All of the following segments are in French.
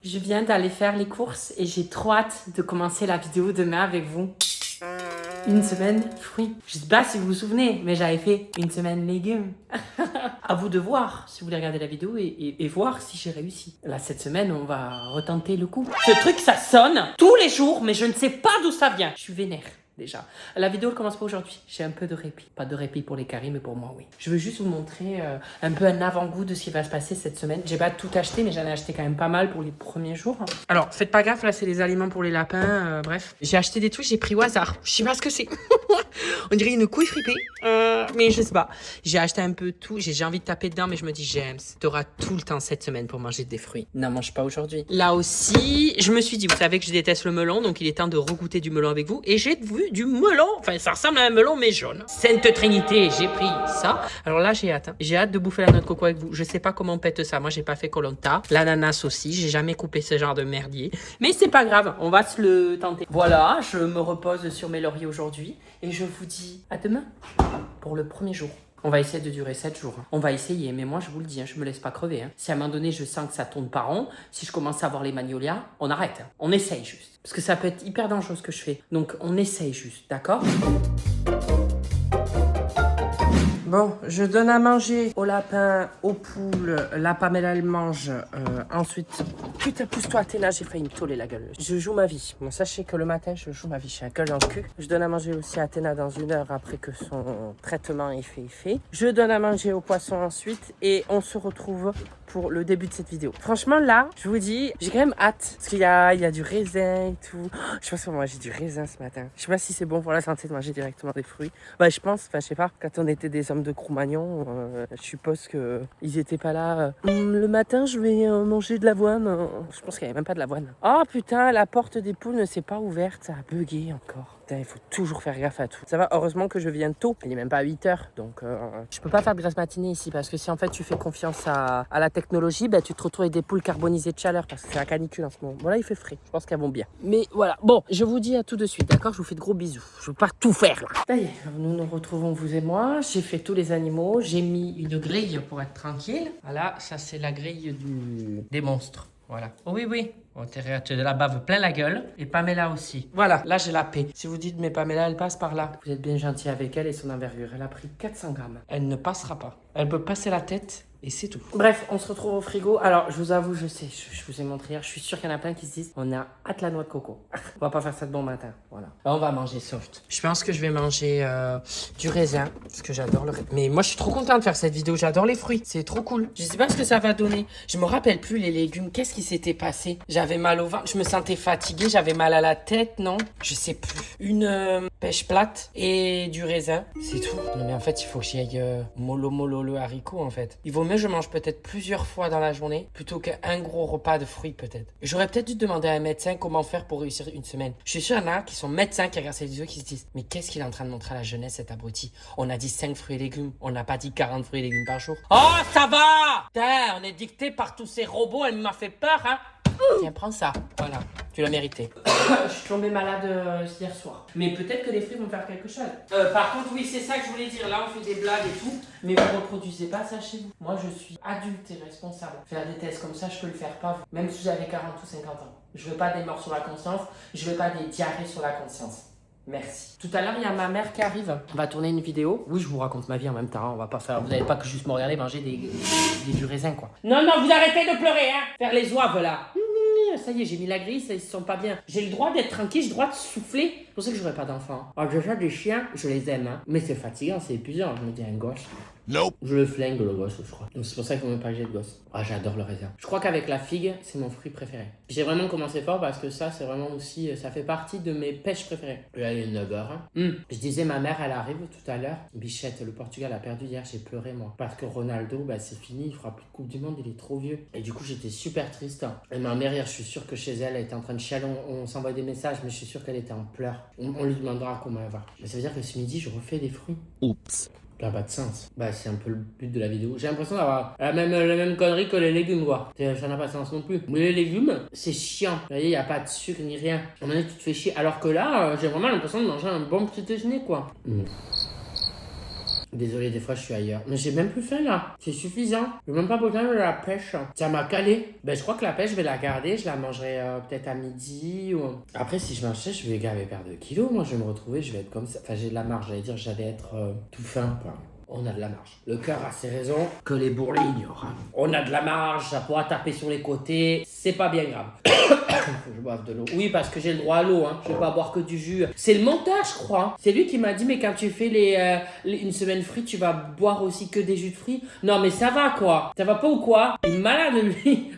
Je viens d'aller faire les courses et j'ai trop hâte de commencer la vidéo demain avec vous. Une semaine fruits. Je sais pas si vous vous souvenez, mais j'avais fait une semaine légumes. À vous de voir si vous voulez regarder la vidéo et voir si j'ai réussi. Là, cette semaine, on va retenter le coup. Ce truc, ça sonne tous les jours, mais je ne sais pas d'où ça vient. Je suis vénère. Déjà. La vidéo ne commence pas aujourd'hui. J'ai un peu de répit. Pas de répit pour les caries, mais pour moi, oui. Je veux juste vous montrer un peu un avant-goût de ce qui va se passer cette semaine. J'ai pas tout acheté, mais j'en ai acheté quand même pas mal pour les premiers jours. Alors, faites pas gaffe, là, c'est les aliments pour les lapins. Bref. J'ai acheté des trucs, j'ai pris au hasard. Je sais pas ce que c'est. On dirait une couille fripée. Mais je sais pas. J'ai acheté un peu tout. J'ai envie de taper dedans, mais je me dis, James, t'auras tout le temps cette semaine pour manger des fruits. N'en mange pas aujourd'hui. Là aussi, je me suis dit, vous savez que je déteste le melon, donc il est temps de regoûter du melon avec vous. Et j'ai vu du melon. Enfin, ça ressemble à un melon, mais jaune. Sainte Trinité, j'ai pris ça. Alors là, j'ai hâte. Hein. J'ai hâte de bouffer la noix de coco avec vous. Je sais pas comment on pète ça. Moi, j'ai pas fait Koh-Lanta. L'ananas aussi. J'ai jamais coupé ce genre de merdier. Mais c'est pas grave. On va se le tenter. Voilà, je me repose sur mes lauriers aujourd'hui. Et je vous dis à demain pour le premier jour. On va essayer de durer 7 jours. On va essayer, mais moi je vous le dis, je me laisse pas crever. Si à un moment donné je sens que ça tourne pas rond, si je commence à avoir les magnolias, on arrête. On essaye juste. Parce que ça peut être hyper dangereux ce que je fais. Donc on essaye juste, d'accord ? Bon, je donne à manger au lapin, aux poules. La Pamela, elle mange. Ensuite, putain, pousse-toi, Athéna, j'ai failli me toller la gueule. Je joue ma vie. Bon, sachez que le matin, je joue ma vie. J'ai un gueule dans le cul. Je donne à manger aussi à Athéna dans 1 heure après que son traitement est fait. Je donne à manger aux poissons ensuite. Et on se retrouve pour le début de cette vidéo. Franchement, là, je vous dis, j'ai quand même hâte. Parce qu'il y a du raisin et tout. Je pense que moi, j'ai du raisin ce matin. Je sais pas si c'est bon pour la santé de manger directement des fruits. Bah, je pense, enfin, je sais pas, quand on était des hommes de Cro-Magnon, je suppose qu'ils étaient pas là. Le matin, je vais manger de l'avoine. Je pense qu'il n'y avait même pas de l'avoine. Oh putain, la porte des poules ne s'est pas ouverte. Ça a bugué encore. Putain, il faut toujours faire gaffe à tout. Ça va, heureusement que je viens tôt. Il n'est même pas 8 heures. Donc, je peux pas faire de grasse matinée ici. Parce que si en fait tu fais confiance à la technologie, bah, tu te retrouves avec des poules carbonisées de chaleur. Parce que c'est la canicule en ce moment. Bon, là, il fait frais. Je pense qu'elles vont bien. Mais voilà. Bon, je vous dis à tout de suite. D'accord ? Je vous fais de gros bisous. Je veux pas tout faire là. Ça y est, nous nous retrouvons, vous et moi. J'ai fait tous les animaux. J'ai mis une grille pour être tranquille. Voilà, ça c'est la grille des monstres. Voilà. Oh, oui, oui. On dirait de la bave plein la gueule. Et Pamela aussi. Voilà, là j'ai la paix. Si vous dites, mais Pamela, elle passe par là. Vous êtes bien gentil avec elle et son envergure. Elle a pris 400 grammes. Elle ne passera pas. Elle peut passer la tête. Et c'est tout. Bref, on se retrouve au frigo. Alors, je vous avoue, je sais, je vous ai montré hier. Je suis sûr qu'il y en a plein qui se disent, on a hâte la noix de coco. On va pas faire ça de bon matin. Voilà. Là, on va manger soft. Je pense que je vais manger du raisin. Parce que j'adore le raisin. Mais moi, je suis trop contente de faire cette vidéo. J'adore les fruits. C'est trop cool. Je sais pas ce que ça va donner. Je me rappelle plus les légumes. Qu'est-ce qui s'était passé? J'avais mal au ventre. Je me sentais fatiguée. J'avais mal à la tête, non? Je sais plus. Une pêche plate et du raisin. C'est tout. Non, mais en fait, il faut que j'y aille mollo le haricot, en fait. Il vaut mieux je mange peut-être plusieurs fois dans la journée plutôt qu'un gros repas de fruits peut-être. J'aurais peut-être dû demander à un médecin comment faire pour réussir une semaine. Je suis sûr qu'il y en a qui sont médecins qui regardent ces vidéos qui se disent mais qu'est-ce qu'il est en train de montrer à la jeunesse cet abruti? On a dit 5 fruits et légumes, on n'a pas dit 40 fruits et légumes par jour. Oh ça va! Putain, on est dicté par tous ces robots, elle m'a fait peur hein. Tiens, prends ça. Voilà, tu l'as mérité. Je suis tombée malade hier soir. Mais peut-être que les fruits vont faire quelque chose. Par contre, oui, c'est ça que je voulais dire. Là, on fait des blagues et tout. Mais vous ne reproduisez pas ça chez vous. Moi, je suis adulte et responsable. Faire des tests comme ça, je peux le faire pas vous. Même si j'avais 40 ou 50 ans. Je veux pas des morts sur la conscience. Je veux pas des diarrhées sur la conscience. Merci. Tout à l'heure, il y a ma mère qui arrive. On va tourner une vidéo. Oui, je vous raconte ma vie en même temps. On va pas faire. Vous n'allez pas que juste me regarder manger du raisin, quoi. Non, vous arrêtez de pleurer, hein. Faire les oives, là. Ça y est, j'ai mis la grille, ça, ils se sont pas bien. J'ai le droit d'être tranquille, j'ai le droit de souffler. C'est pour ça que j'aurais pas d'enfant. Alors déjà, des chiens, je les aime, hein. Mais c'est fatigant, c'est épuisant. Je me dis un gosse. Nope. Je le flingue, le gosse, je crois. Donc c'est pour ça qu'il faut même pas que j'ai de gosse. Ah, j'adore le raisin. Je crois qu'avec la figue, c'est mon fruit préféré. J'ai vraiment commencé fort parce que ça, c'est vraiment aussi, ça fait partie de mes pêches préférées. Et là, il est 9h. Hein. Je disais, ma mère, elle arrive tout à l'heure. Bichette, le Portugal a perdu hier, j'ai pleuré, moi. Parce que Ronaldo, bah, c'est fini, il fera plus de Coupe du Monde, il est trop vieux. Et du coup, j'étais super triste. Et ma mère, hier, je suis sûr que chez elle, elle était en train de chialer. On s'envoie des messages, mais je suis sûr qu'elle était en pleurs. On lui demandera comment elle va. Mais ça veut dire que ce midi, je refais des fruits. Oups. Ça n'a pas de sens. Bah, c'est un peu le but de la vidéo. J'ai l'impression d'avoir la même connerie que les légumes, quoi. Ça n'a pas de sens non plus. Mais les légumes, c'est chiant. Vous voyez, il n'y a pas de sucre ni rien. À un moment donné, tu te fais chier. Alors que là, j'ai vraiment l'impression de manger un bon petit déjeuner, quoi. Désolé, des fois je suis ailleurs. Mais j'ai même plus faim là. C'est suffisant. J'ai même pas besoin de la pêche. Ça m'a calé. Ben je crois que la pêche, je vais la garder. Je la mangerai peut-être à midi. Ou... Après, si je mange ça, je vais garder perdre 2 kilos. Moi, je vais me retrouver, je vais être comme ça. Enfin, j'ai de la marge. J'allais dire, j'allais être tout fin. Quoi. On a de la marge. Le cœur a ses raisons que les bourrelets ignorent. On a de la marge, ça pourra taper sur les côtés. C'est pas bien grave. Faut que je boive de l'eau. Oui, parce que j'ai le droit à l'eau. Hein. Je vais pas boire que du jus. C'est le montage, je crois. C'est lui qui m'a dit, mais quand tu fais une semaine frite, tu vas boire aussi que des jus de fruits. Non, mais ça va, quoi. Ça va pas ou quoi? Il est malade, lui.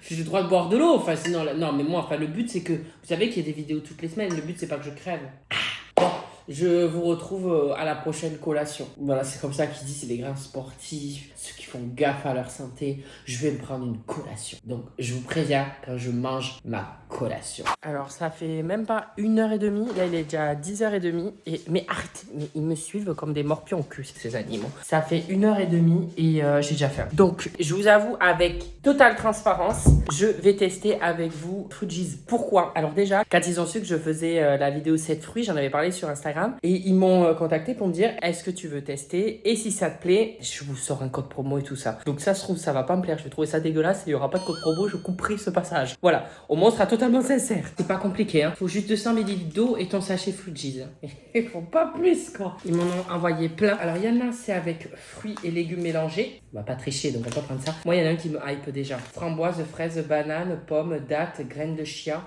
J'ai le droit de boire de l'eau. Enfin, sinon, non, mais moi, enfin, le but, c'est que... Vous savez qu'il y a des vidéos toutes les semaines. Le but, c'est pas que je crève. Bon. Je vous retrouve à la prochaine collation. Voilà, c'est comme ça qu'ils disent, c'est les grands sportifs, ceux qui font gaffe à leur santé. Je vais me prendre une collation. Donc, je vous préviens quand je mange ma collation. Alors, ça fait même pas 1h30. Là, il est déjà 10h30. Mais arrêtez, mais ils me suivent comme des morpions au cul, ces animaux. Ça fait 1h30 et j'ai déjà faim. Donc, je vous avoue, avec totale transparence, je vais tester avec vous Fruities. Pourquoi? Alors déjà, quand ils ont su que je faisais la vidéo 7 fruits, j'en avais parlé sur Instagram. Et ils m'ont contacté pour me dire est-ce que tu veux tester et si ça te plaît je vous sors un code promo et tout ça. Donc ça se trouve ça va pas me plaire, je vais trouver ça dégueulasse, il y aura pas de code promo, je couperai ce passage. Voilà, au moins on sera totalement sincère. C'est pas compliqué hein, faut juste 200 ml d'eau et ton sachet Fruities. Il faut pas plus quoi. Ils m'en ont envoyé plein. Alors il y en a c'est avec fruits et légumes mélangés. On va pas tricher donc on va pas prendre ça. Moi il y en a un qui me hype déjà. Framboise, fraise, banane, pomme, date, graines de chia.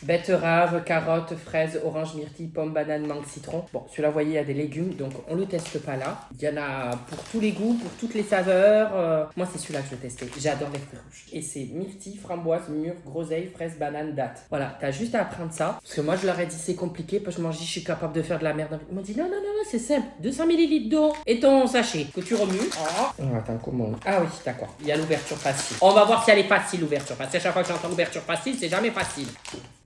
Betterave, carotte, fraise, orange, myrtille, pomme, banane, mangue, citron. Bon, celui-là, vous voyez, il y a des légumes, donc on le teste pas là. Il y en a pour tous les goûts, pour toutes les saveurs. Moi, c'est celui-là que je vais tester. J'adore les fruits rouges. Et c'est myrtille, framboise, mûre, groseille, fraise, banane, date. Voilà, t'as juste à apprendre ça. Parce que moi, je leur ai dit, c'est compliqué, parce que moi, je dis, je suis capable de faire de la merde. Ils m'ont dit, non, c'est simple. 200 ml d'eau et ton sachet que tu remues. Oh, attends, comment? Ah oui, d'accord. Il y a l'ouverture facile. On va voir si elle est facile, l'ouverture. Parce que chaque fois que j'entends l'ouverture facile, c'est jamais facile.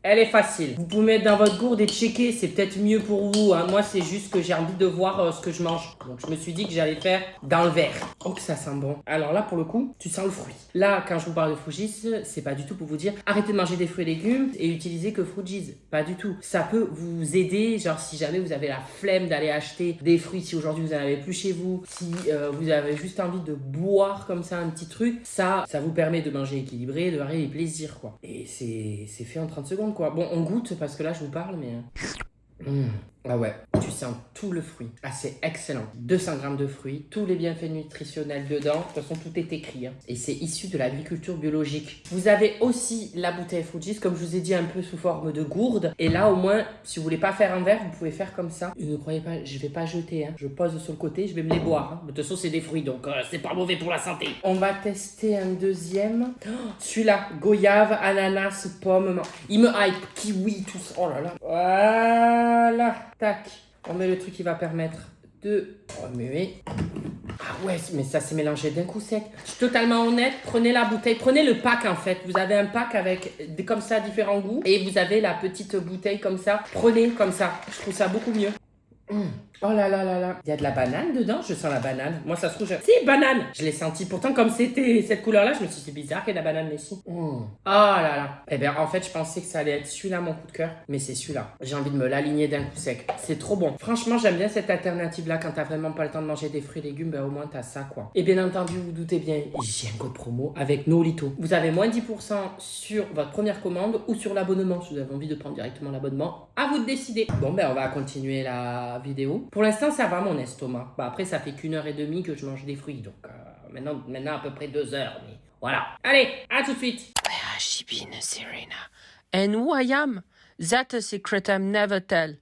Elle est facile. Vous pouvez mettre dans votre gourde et checker, c'est peut-être mieux pour vous. Hein. Moi, c'est juste que j'ai envie de voir ce que je mange. Donc, je me suis dit que j'allais faire dans le verre. Oh, que ça sent bon. Alors là, pour le coup, tu sens le fruit. Là, quand je vous parle de Fruities, c'est pas du tout pour vous dire arrêtez de manger des fruits et légumes et utilisez que Fruities. Pas du tout. Ça peut vous aider, genre si jamais vous avez la flemme d'aller acheter des fruits, si aujourd'hui vous n'en avez plus chez vous, si vous avez juste envie de boire comme ça un petit truc, ça vous permet de manger équilibré, de varier les plaisirs, quoi. Et c'est fait en 30 secondes. Quoi. Bon, on goûte parce que là, je vous parle, mais... Ah ouais, tu sens tout le fruit. Ah, c'est excellent. 200 grammes de fruits, tous les bienfaits nutritionnels dedans. De toute façon, tout est écrit. Hein. Et c'est issu de l'agriculture biologique. Vous avez aussi la bouteille Fruities, comme je vous ai dit, un peu sous forme de gourde. Et là, au moins, si vous voulez pas faire un verre, vous pouvez faire comme ça. Et ne croyez pas, je vais pas jeter. Hein. Je pose sur le côté, je vais me les boire. Hein. De toute façon, c'est des fruits, donc c'est pas mauvais pour la santé. On va tester un deuxième. Oh, celui-là, goyave, ananas, pomme. Il me hype, kiwi, tout ça. Oh là là. Voilà. Tac, on met le truc qui va permettre de remuer. Ah ouais, mais ça s'est mélangé d'un coup sec. Je suis totalement honnête, prenez la bouteille, prenez le pack en fait. Vous avez un pack avec comme ça différents goûts et vous avez la petite bouteille comme ça. Prenez comme ça, je trouve ça beaucoup mieux. Oh là là là là. Il y a de la banane dedans, je sens la banane. Moi ça se trouve, si banane. Je l'ai senti, pourtant comme c'était cette couleur là, je me suis dit c'est bizarre qu'il y ait de la banane mais si. Oh là là. Eh bien en fait je pensais que ça allait être celui-là mon coup de cœur, mais c'est celui-là. J'ai envie de me l'aligner d'un coup sec. C'est trop bon. Franchement j'aime bien cette alternative là quand t'as vraiment pas le temps de manger des fruits et légumes, ben au moins t'as ça quoi. Et bien entendu vous doutez bien, j'ai un code promo avec Nolito. Vous avez moins 10% sur votre première commande ou sur l'abonnement si vous avez envie de prendre directement l'abonnement. À vous de décider. Bon ben on va continuer la vidéo. Pour l'instant, ça va mon estomac. Bah, après, ça fait qu'1h30 que je mange des fruits. Donc, maintenant à peu près 2 heures. Mais voilà. Allez, à tout de suite. Where has she been, Serena? And who I am? That's a secret I'm never tell.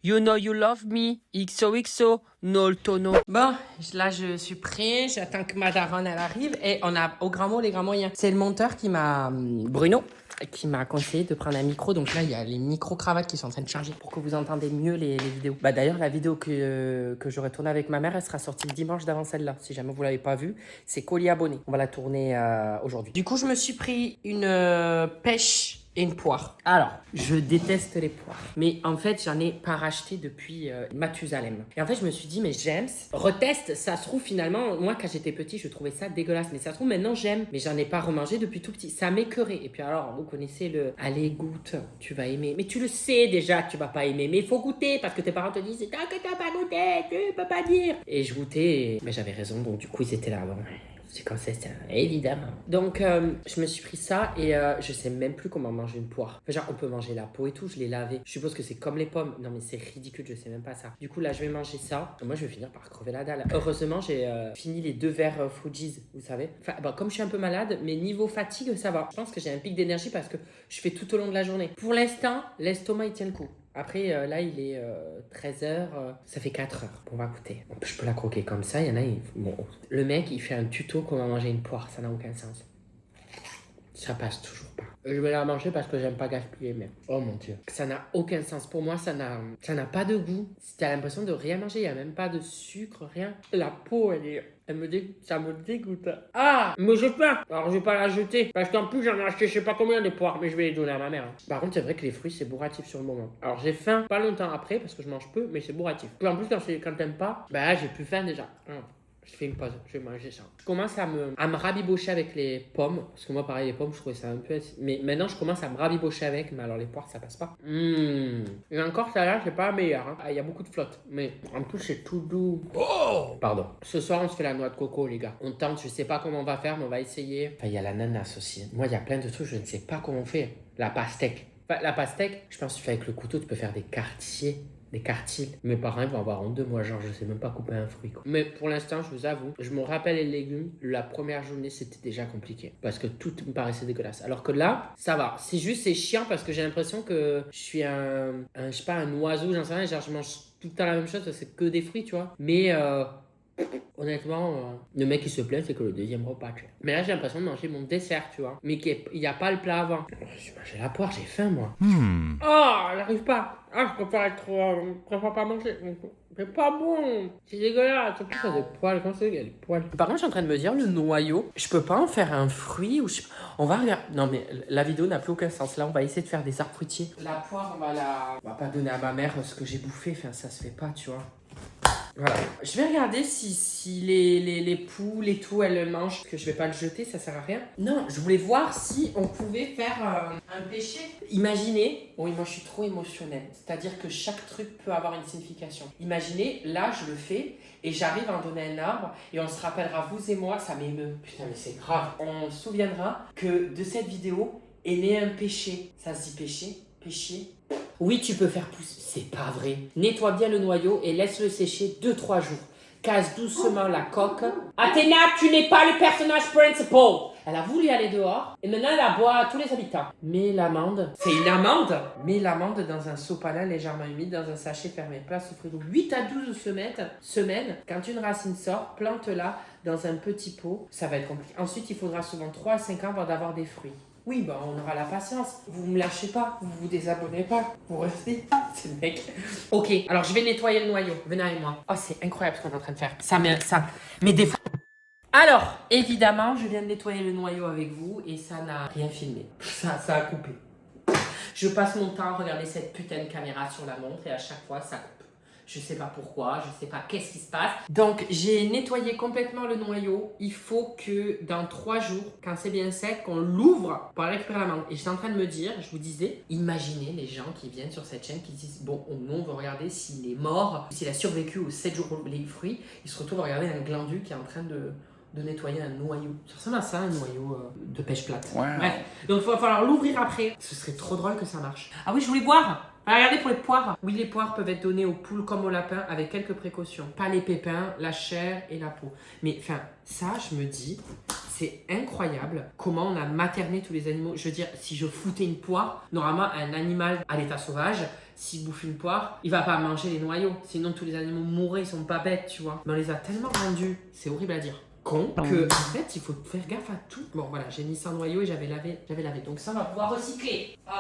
You know you love me. XOXO, no tono. Bon, là, je suis prêt. J'attends que ma daronne, elle arrive. Et on a au grand mot les grands moyens. C'est le monteur qui m'a... Bruno qui m'a conseillé de prendre un micro. Donc là, il y a les micro-cravates qui sont en train de charger pour que vous entendez mieux les vidéos. Bah d'ailleurs, la vidéo que j'aurai tournée avec ma mère, elle sera sortie le dimanche d'avant celle-là. Si jamais vous l'avez pas vue, c'est colis abonné. On va la tourner aujourd'hui. Du coup, je me suis pris une pêche et une poire. Alors, je déteste les poires. Mais en fait, j'en ai pas racheté depuis Mathusalem. Et en fait, je me suis dit, mais j'aime. Reteste, ça se trouve finalement, moi quand j'étais petit, je trouvais ça dégueulasse. Mais ça se trouve maintenant, j'aime. Mais j'en ai pas remangé depuis tout petit. Ça m'écœurait. Et puis alors, vous connaissez le allez, goûte, tu vas aimer. Mais tu le sais déjà que tu vas pas aimer. Mais il faut goûter parce que tes parents te disent, tant que t'as pas goûté, tu peux pas dire. Et je goûtais, mais j'avais raison. Donc du coup, ils étaient là. Bon, c'est comme ça, évidemment. Donc, je me suis pris ça et je sais même plus comment manger une poire. Enfin, genre, on peut manger la peau et tout, je l'ai lavé. Je suppose que c'est comme les pommes. Non, mais c'est ridicule, je sais même pas ça. Du coup, là, je vais manger ça. Moi, je vais finir par crever la dalle. Heureusement, j'ai fini les 2 verres Fuji's, vous savez. Enfin, bon, comme je suis un peu malade, mais niveau fatigue, ça va. Je pense que j'ai un pic d'énergie parce que je fais tout au long de la journée. Pour l'instant, l'estomac, il tient le coup. Après, là, il est 13h, ça fait 4h. On va goûter. Je peux la croquer comme ça. Il y en a, bon, le mec, il fait un tuto comment manger une poire. Ça n'a aucun sens. Ça passe toujours pas. Je vais la manger parce que j'aime pas gaspiller, mais... Oh mon Dieu. Ça n'a aucun sens. Pour moi, ça n'a pas de goût. T'as l'impression de rien manger. Il n'y a même pas de sucre, rien. La peau, ça me dégoûte. Ah, mais j'ai peur. Alors, je vais pas la jeter. Parce qu'en plus, j'en ai acheté je sais pas combien de poires, mais je vais les donner à ma mère. Par contre, c'est vrai que les fruits, c'est bourratif sur le moment. Alors, j'ai faim pas longtemps après parce que je mange peu, mais c'est bourratif. Puis en plus, quand t'aimes pas, bah là, j'ai plus faim déjà. Je fais une pause, je vais manger ça. Je commence à me rabibocher avec les pommes. Parce que moi, pareil, les pommes, je trouvais ça un peu... Mais maintenant, je commence à me rabibocher avec. Mais alors, les poires, ça passe pas. Et encore, ça là, c'est pas la meilleure. Hein. Il y a beaucoup de flotte. Mais en plus, c'est tout doux. Oh, pardon. Ce soir, on se fait la noix de coco, les gars. On tente, je sais pas comment on va faire, mais on va essayer. Enfin, il y a l'ananas aussi. Moi, il y a plein de trucs, je ne sais pas comment on fait. La pastèque. Enfin, la pastèque, je pense que tu fais avec le couteau, tu peux faire des quartiers. Des quartiles. Mes parents ils vont avoir honte de moi, genre je sais même pas couper un fruit quoi. Mais pour l'instant, je vous avoue, je me rappelle les légumes, la première journée c'était déjà compliqué parce que tout me paraissait dégueulasse. Alors que là, ça va. C'est juste, c'est chiant parce que j'ai l'impression que je suis je sais pas, un oiseau, j'en sais rien, genre je mange tout le temps la même chose, c'est que des fruits, tu vois. Mais honnêtement, le mec qui se plaint, c'est que le deuxième repas, tu vois. Mais là, j'ai l'impression de manger mon dessert, tu vois. Mais il n'y a pas le plat avant. Je vais manger la poire, j'ai faim, moi. Oh, j'arrive pas. Ah, je préfère pas manger. C'est pas bon. C'est dégueulasse. En plus, ça a des poils. Comment c'est, il y a des poils. Par contre, je suis en train de me dire, le noyau, je peux pas en faire un fruit ou on va regarder. Non, mais la vidéo n'a plus aucun sens. Là, on va essayer de faire des arbres fruitiers. La poire, on va pas donner à ma mère ce que j'ai bouffé. Enfin, ça se fait pas, tu vois. Voilà. Je vais regarder si les poules et tout, elles le mangent. Parce que je vais pas le jeter, ça sert à rien. Non, je voulais voir si on pouvait faire un péché. Imaginez, oui, moi je suis trop émotionnelle. C'est-à-dire que chaque truc peut avoir une signification. Imaginez, là je le fais et j'arrive à en donner un arbre et on se rappellera, vous et moi, ça m'émeut. Putain, mais c'est grave. On se souviendra que de cette vidéo est né un péché. Ça se dit péché? Péché? Oui, tu peux faire pousser. C'est pas vrai. Nettoie bien le noyau et laisse-le sécher 2-3 jours. Casse doucement la coque. Athéna, tu n'es pas le personnage principal. Elle a voulu aller dehors et maintenant elle aboie à tous les habitants. Mets l'amande. C'est une amande. Mets l'amande dans un sopalin légèrement humide dans un sachet fermé. Place au frigo 8 à 12 semaines. Quand une racine sort, plante-la dans un petit pot. Ça va être compliqué. Ensuite, il faudra souvent 3 à 5 ans avant d'avoir des fruits. Oui, bah on aura la patience. Vous me lâchez pas, vous vous désabonnez pas, vous restez. C'est le mec. Ok, alors je vais nettoyer le noyau. Venez avec moi. Oh, c'est incroyable ce qu'on est en train de faire. Ça met des... Alors, évidemment, je viens de nettoyer le noyau avec vous et ça n'a rien filmé. Ça a coupé. Je passe mon temps à regarder cette putain de caméra sur la montre et à chaque fois, ça coupe. Je sais pas pourquoi, je sais pas qu'est-ce qui se passe. Donc, j'ai nettoyé complètement le noyau. Il faut que dans 3 jours, quand c'est bien sec, qu'on l'ouvre pour récupérer la mangue. Et j'étais en train de me dire, je vous disais, imaginez les gens qui viennent sur cette chaîne qui disent, bon, nous on va regarder s'il est mort, s'il a survécu aux 7 jours les fruits. Ils se retrouvent à regarder un glandu qui est en train de nettoyer un noyau. Ça ressemble à ça, un noyau de pêche plate. Wow. Bref, donc il va falloir l'ouvrir après. Ce serait trop drôle que ça marche. Ah oui, je voulais boire. Regardez pour les poires. Oui, les poires peuvent être données aux poules comme aux lapins avec quelques précautions. Pas les pépins, la chair et la peau. Mais enfin, ça, je me dis, c'est incroyable comment on a materné tous les animaux. Je veux dire, si je foutais une poire, normalement, un animal à l'état sauvage, s'il bouffe une poire, il va pas manger les noyaux. Sinon, tous les animaux mourraient, ils sont pas bêtes, tu vois. Mais on les a tellement rendus, c'est horrible à dire, con, que en fait, il faut faire gaffe à tout. Bon, voilà, j'ai mis ça en noyau et j'avais lavé. Donc ça, on va pouvoir recycler. Hop.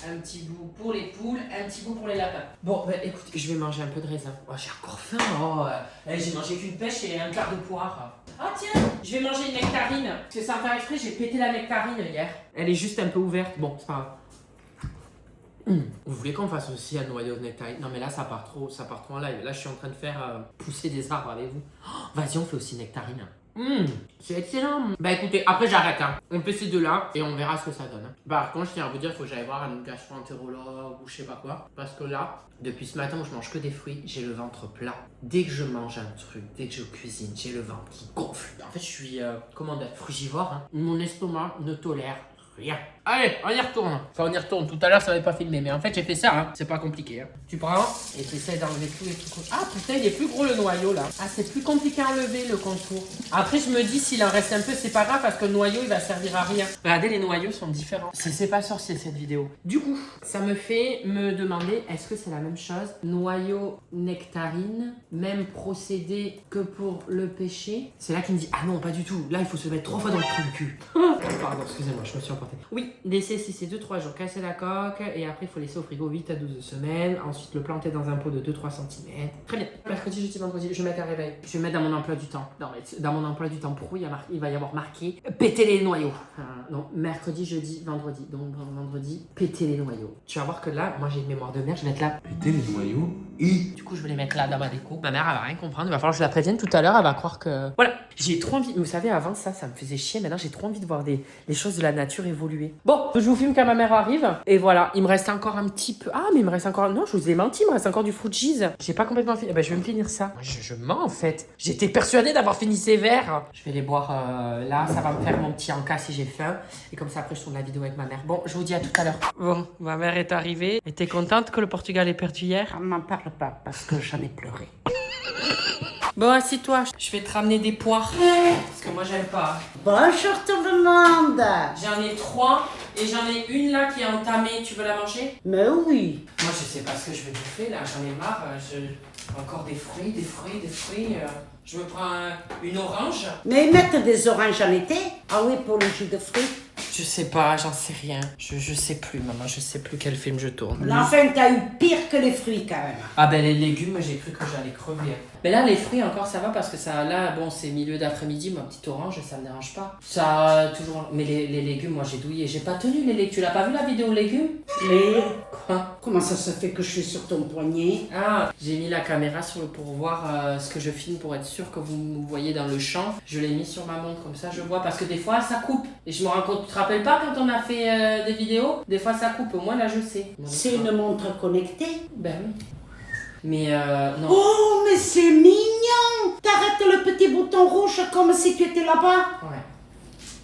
Un petit bout pour les poules, un petit bout pour les lapins. Bon, bah écoute, je vais manger un peu de raisin. Oh, j'ai encore faim. Oh, j'ai mangé qu'une pêche et un quart de poire. Ah tiens, je vais manger une nectarine. Parce que sans faire exprès, j'ai pété la nectarine hier. Elle est juste un peu ouverte. Bon, c'est pas grave. Vous voulez qu'on fasse aussi un noyau de nectarine? Non mais là ça part trop en live. Là je suis en train de faire pousser des arbres avec vous. Oh, vas-y on fait aussi nectarine. C'est excellent. Bah écoutez, après j'arrête hein. On fait ces deux-là et on verra ce que ça donne. Par contre, je tiens à vous dire, il faut que j'aille voir un gastro-entérologue ou je sais pas quoi. Parce que là, depuis ce matin où je mange que des fruits, j'ai le ventre plat. Dès que je mange un truc, dès que je cuisine, j'ai le ventre qui gonfle. En fait, je suis, comment dire, frugivore. Hein. Mon estomac ne tolère rien. Allez, on y retourne. Enfin, on y retourne. Tout à l'heure, ça n'avait pas filmé. Mais en fait, j'ai fait ça. Hein. C'est pas compliqué. Hein. Tu prends et tu essaies d'enlever tout et tout. Ah, putain, il est plus gros le noyau là. Ah, c'est plus compliqué à enlever le contour. Après, je me dis, s'il en reste un peu, c'est pas grave parce que le noyau, il va servir à rien. Regardez, les noyaux sont différents. C'est pas sorcier cette vidéo. Du coup, ça me fait me demander, est-ce que c'est la même chose? Noyau, nectarine, même procédé que pour le pêcher. C'est là qu'il me dit, ah non, pas du tout. Là, il faut se mettre 3 fois dans le trou du cul. Pardon, excusez-moi, je me suis emporté. Oui, laisser si c'est 2-3 jours, casser la coque et après il faut laisser au frigo 8 à 12 semaines. Ensuite le planter dans un pot de 2-3 cm. Très bien. Mercredi, jeudi, vendredi, je vais mettre un réveil. Je vais mettre dans mon emploi du temps. Dans mon emploi du temps pro, il va y avoir marqué péter les noyaux. Non, mercredi, jeudi, vendredi. Donc vendredi, péter les noyaux. Tu vas voir que là, moi j'ai une mémoire de merde, je vais mettre là. Péter les noyaux et... Du coup, je vais les mettre là dans ma déco. Ma mère, elle va rien comprendre. Il va falloir que je la prévienne tout à l'heure. Elle va croire que. Voilà. J'ai trop envie. Vous savez, avant ça me faisait chier. Maintenant, j'ai trop envie de voir les choses de la nature évoluer. Bon, je vous filme quand ma mère arrive. Et voilà. Il me reste encore un petit peu. Ah, mais il me reste encore. Non, je vous ai menti. Il me reste encore du fruit cheese. J'ai pas complètement fini. Ben, je vais me finir ça. Je mens en fait. J'étais persuadée d'avoir fini ces verres. Je vais les boire là. Ça va me faire mon petit encas si j'ai faim. Et comme ça, après, je tourne la vidéo avec ma mère. Bon, je vous dis à tout à l'heure. Bon, ma mère est arrivée. Et t'es contente que le Portugal ait perdu hier? On n'en parle pas parce que j'en ai pleuré. Bon, assis-toi, je vais te ramener des poires. Parce que moi, j'aime pas. Bonjour tout le monde. J'en ai 3 et j'en ai une là qui est entamée. Tu veux la manger? Mais oui. Moi, je sais pas ce que je vais bouffer là. J'en ai marre. Encore des fruits. Je me prends une orange. Mais mettre des oranges en été? Ah oui, pour le jus de fruits. Je sais pas, j'en sais rien. Je sais plus, maman. Je sais plus quel film je tourne. Mais enfin, t'as eu pire que les fruits quand même. Ah ben les légumes, j'ai cru que j'allais crever. Mais là, les fruits encore, ça va parce que ça, là, bon, c'est milieu d'après-midi, ma petite orange, ça me dérange pas. Ça, toujours. Mais les légumes, moi, j'ai douillé. J'ai pas tenu les légumes. Tu l'as pas vu la vidéo légumes? Mais Quoi? comment ça se fait que je suis sur ton poignet? Ah, j'ai mis la caméra pour voir ce que je filme pour être sûr que vous me voyez dans le champ. Je l'ai mis sur ma montre comme ça, je vois parce que des fois ça coupe. Et je me rends compte, tu te rappelles pas quand on a fait des vidéos? Des fois ça coupe, au moins là je sais. C'est une montre connectée? Ben oui. Mais non. Oh, mais c'est mignon! T'arrêtes le petit bouton rouge comme si tu étais là-bas. Ouais.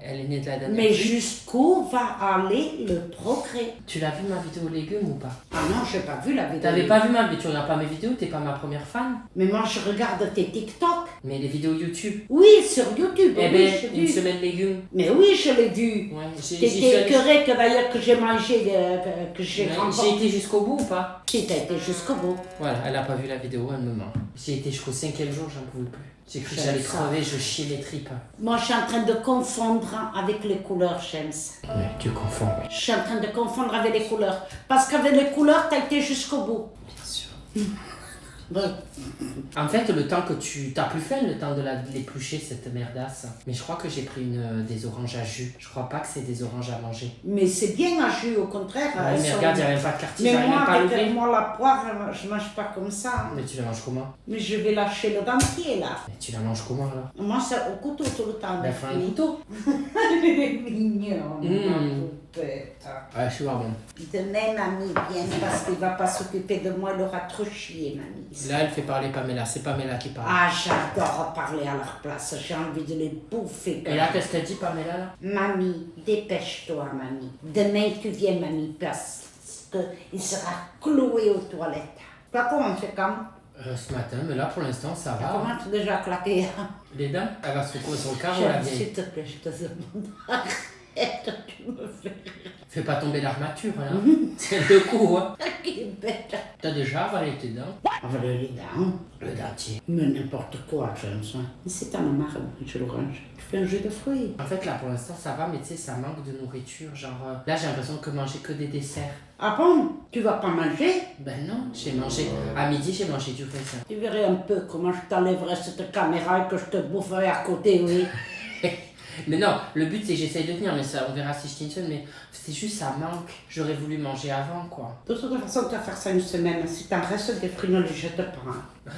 Elle est née de la dernière. Mais jusqu'où va aller le progrès? Tu l'as vu ma vidéo légumes ou pas? Ah non, j'ai pas vu la vidéo. T'avais pas vu mais tu regardes pas mes vidéos, t'es pas ma première fan. Mais moi, je regarde tes TikTok. Mais les vidéos YouTube. Oui, sur YouTube. Eh oui, ben, j'ai une vu. semaine légumes. Mais oui, je l'ai vu. Ouais, T'étais écœuré que d'ailleurs que j'ai mangé, que j'ai J'ai remporté. été jusqu'au bout ou pas? Si, t'as été jusqu'au bout. Voilà, elle a pas vu la vidéo, elle me ment. J'ai été jusqu'au 5e jour, j'en pouvais plus. J'ai cru que J'aime j'allais ça. crever, je chiais mes tripes. Moi, je suis en train de confondre avec les couleurs, James. Ouais, tu confonds. Je suis en train de confondre avec les couleurs. Parce qu'avec les couleurs, t'as été jusqu'au bout. Bien sûr. Oui. En fait, le temps que tu... T'as plus faim, le temps de l'éplucher, cette merdasse. Mais je crois que j'ai pris des oranges à jus. Je crois pas que c'est des oranges à manger. Mais c'est bien à jus, au contraire. Ouais, elles mais sont- regarde, il n'y a même pas de quartier, Mais j'arrive même moi, pas à avec l'ouvrir. moi, la poire, je mange pas comme ça. hein. Mais tu la manges comment? Mais je vais lâcher le dentier, là. Mais tu la manges comment, là? Moi, c'est au couteau tout le temps. Ben, faut un couteau. Il est mignon, ma Mm. poupette. Ouais, je suis pas bon. Demain, mamie vient parce qu'il va pas s'occuper de moi, il aura trop chié, mamie. Là, elle fait parler Pamela. C'est Pamela qui parle. Ah, j'adore parler à leur place, j'ai envie de les bouffer. Et là, qu'est-ce qu'elle dit, Pamela, là? Mamie, dépêche-toi, mamie. Demain, tu viens, mamie, parce qu'il sera cloué aux toilettes. Toi, comment tu fais comme? Ce matin, mais là, pour l'instant, ça va. Comment tu as déjà claqué? Les dents, elle va se secouer son carreau, la vieille. S'il te plaît, je te demande. Arrête, tu me fais Fais pas tomber l'armature, là. C'est le coup, hein. qui bête. T'as déjà avalé tes dents? Avaler les dents. Le dentier. Mais n'importe quoi, j'aime ça. Mais si t'en as marre, je l'orange. Tu fais un jus de fruits. En fait, là, pour l'instant, ça va, mais tu sais, ça manque de nourriture. Genre, là, j'ai l'impression que manger que des desserts. Ah bon? Tu vas pas manger? Ben non, j'ai mangé. À midi, j'ai mangé du raisin. Tu verrais un peu comment je t'enlèverais cette caméra et que je te boufferais à côté, oui. Mais non, le but c'est que j'essaye de tenir, mais ça, on verra si je tiens seule, mais c'est juste ça manque. J'aurais voulu manger avant, quoi. De toute façon, tu vas faire ça une semaine. Si t'en restes des fruits, ne les jette pas.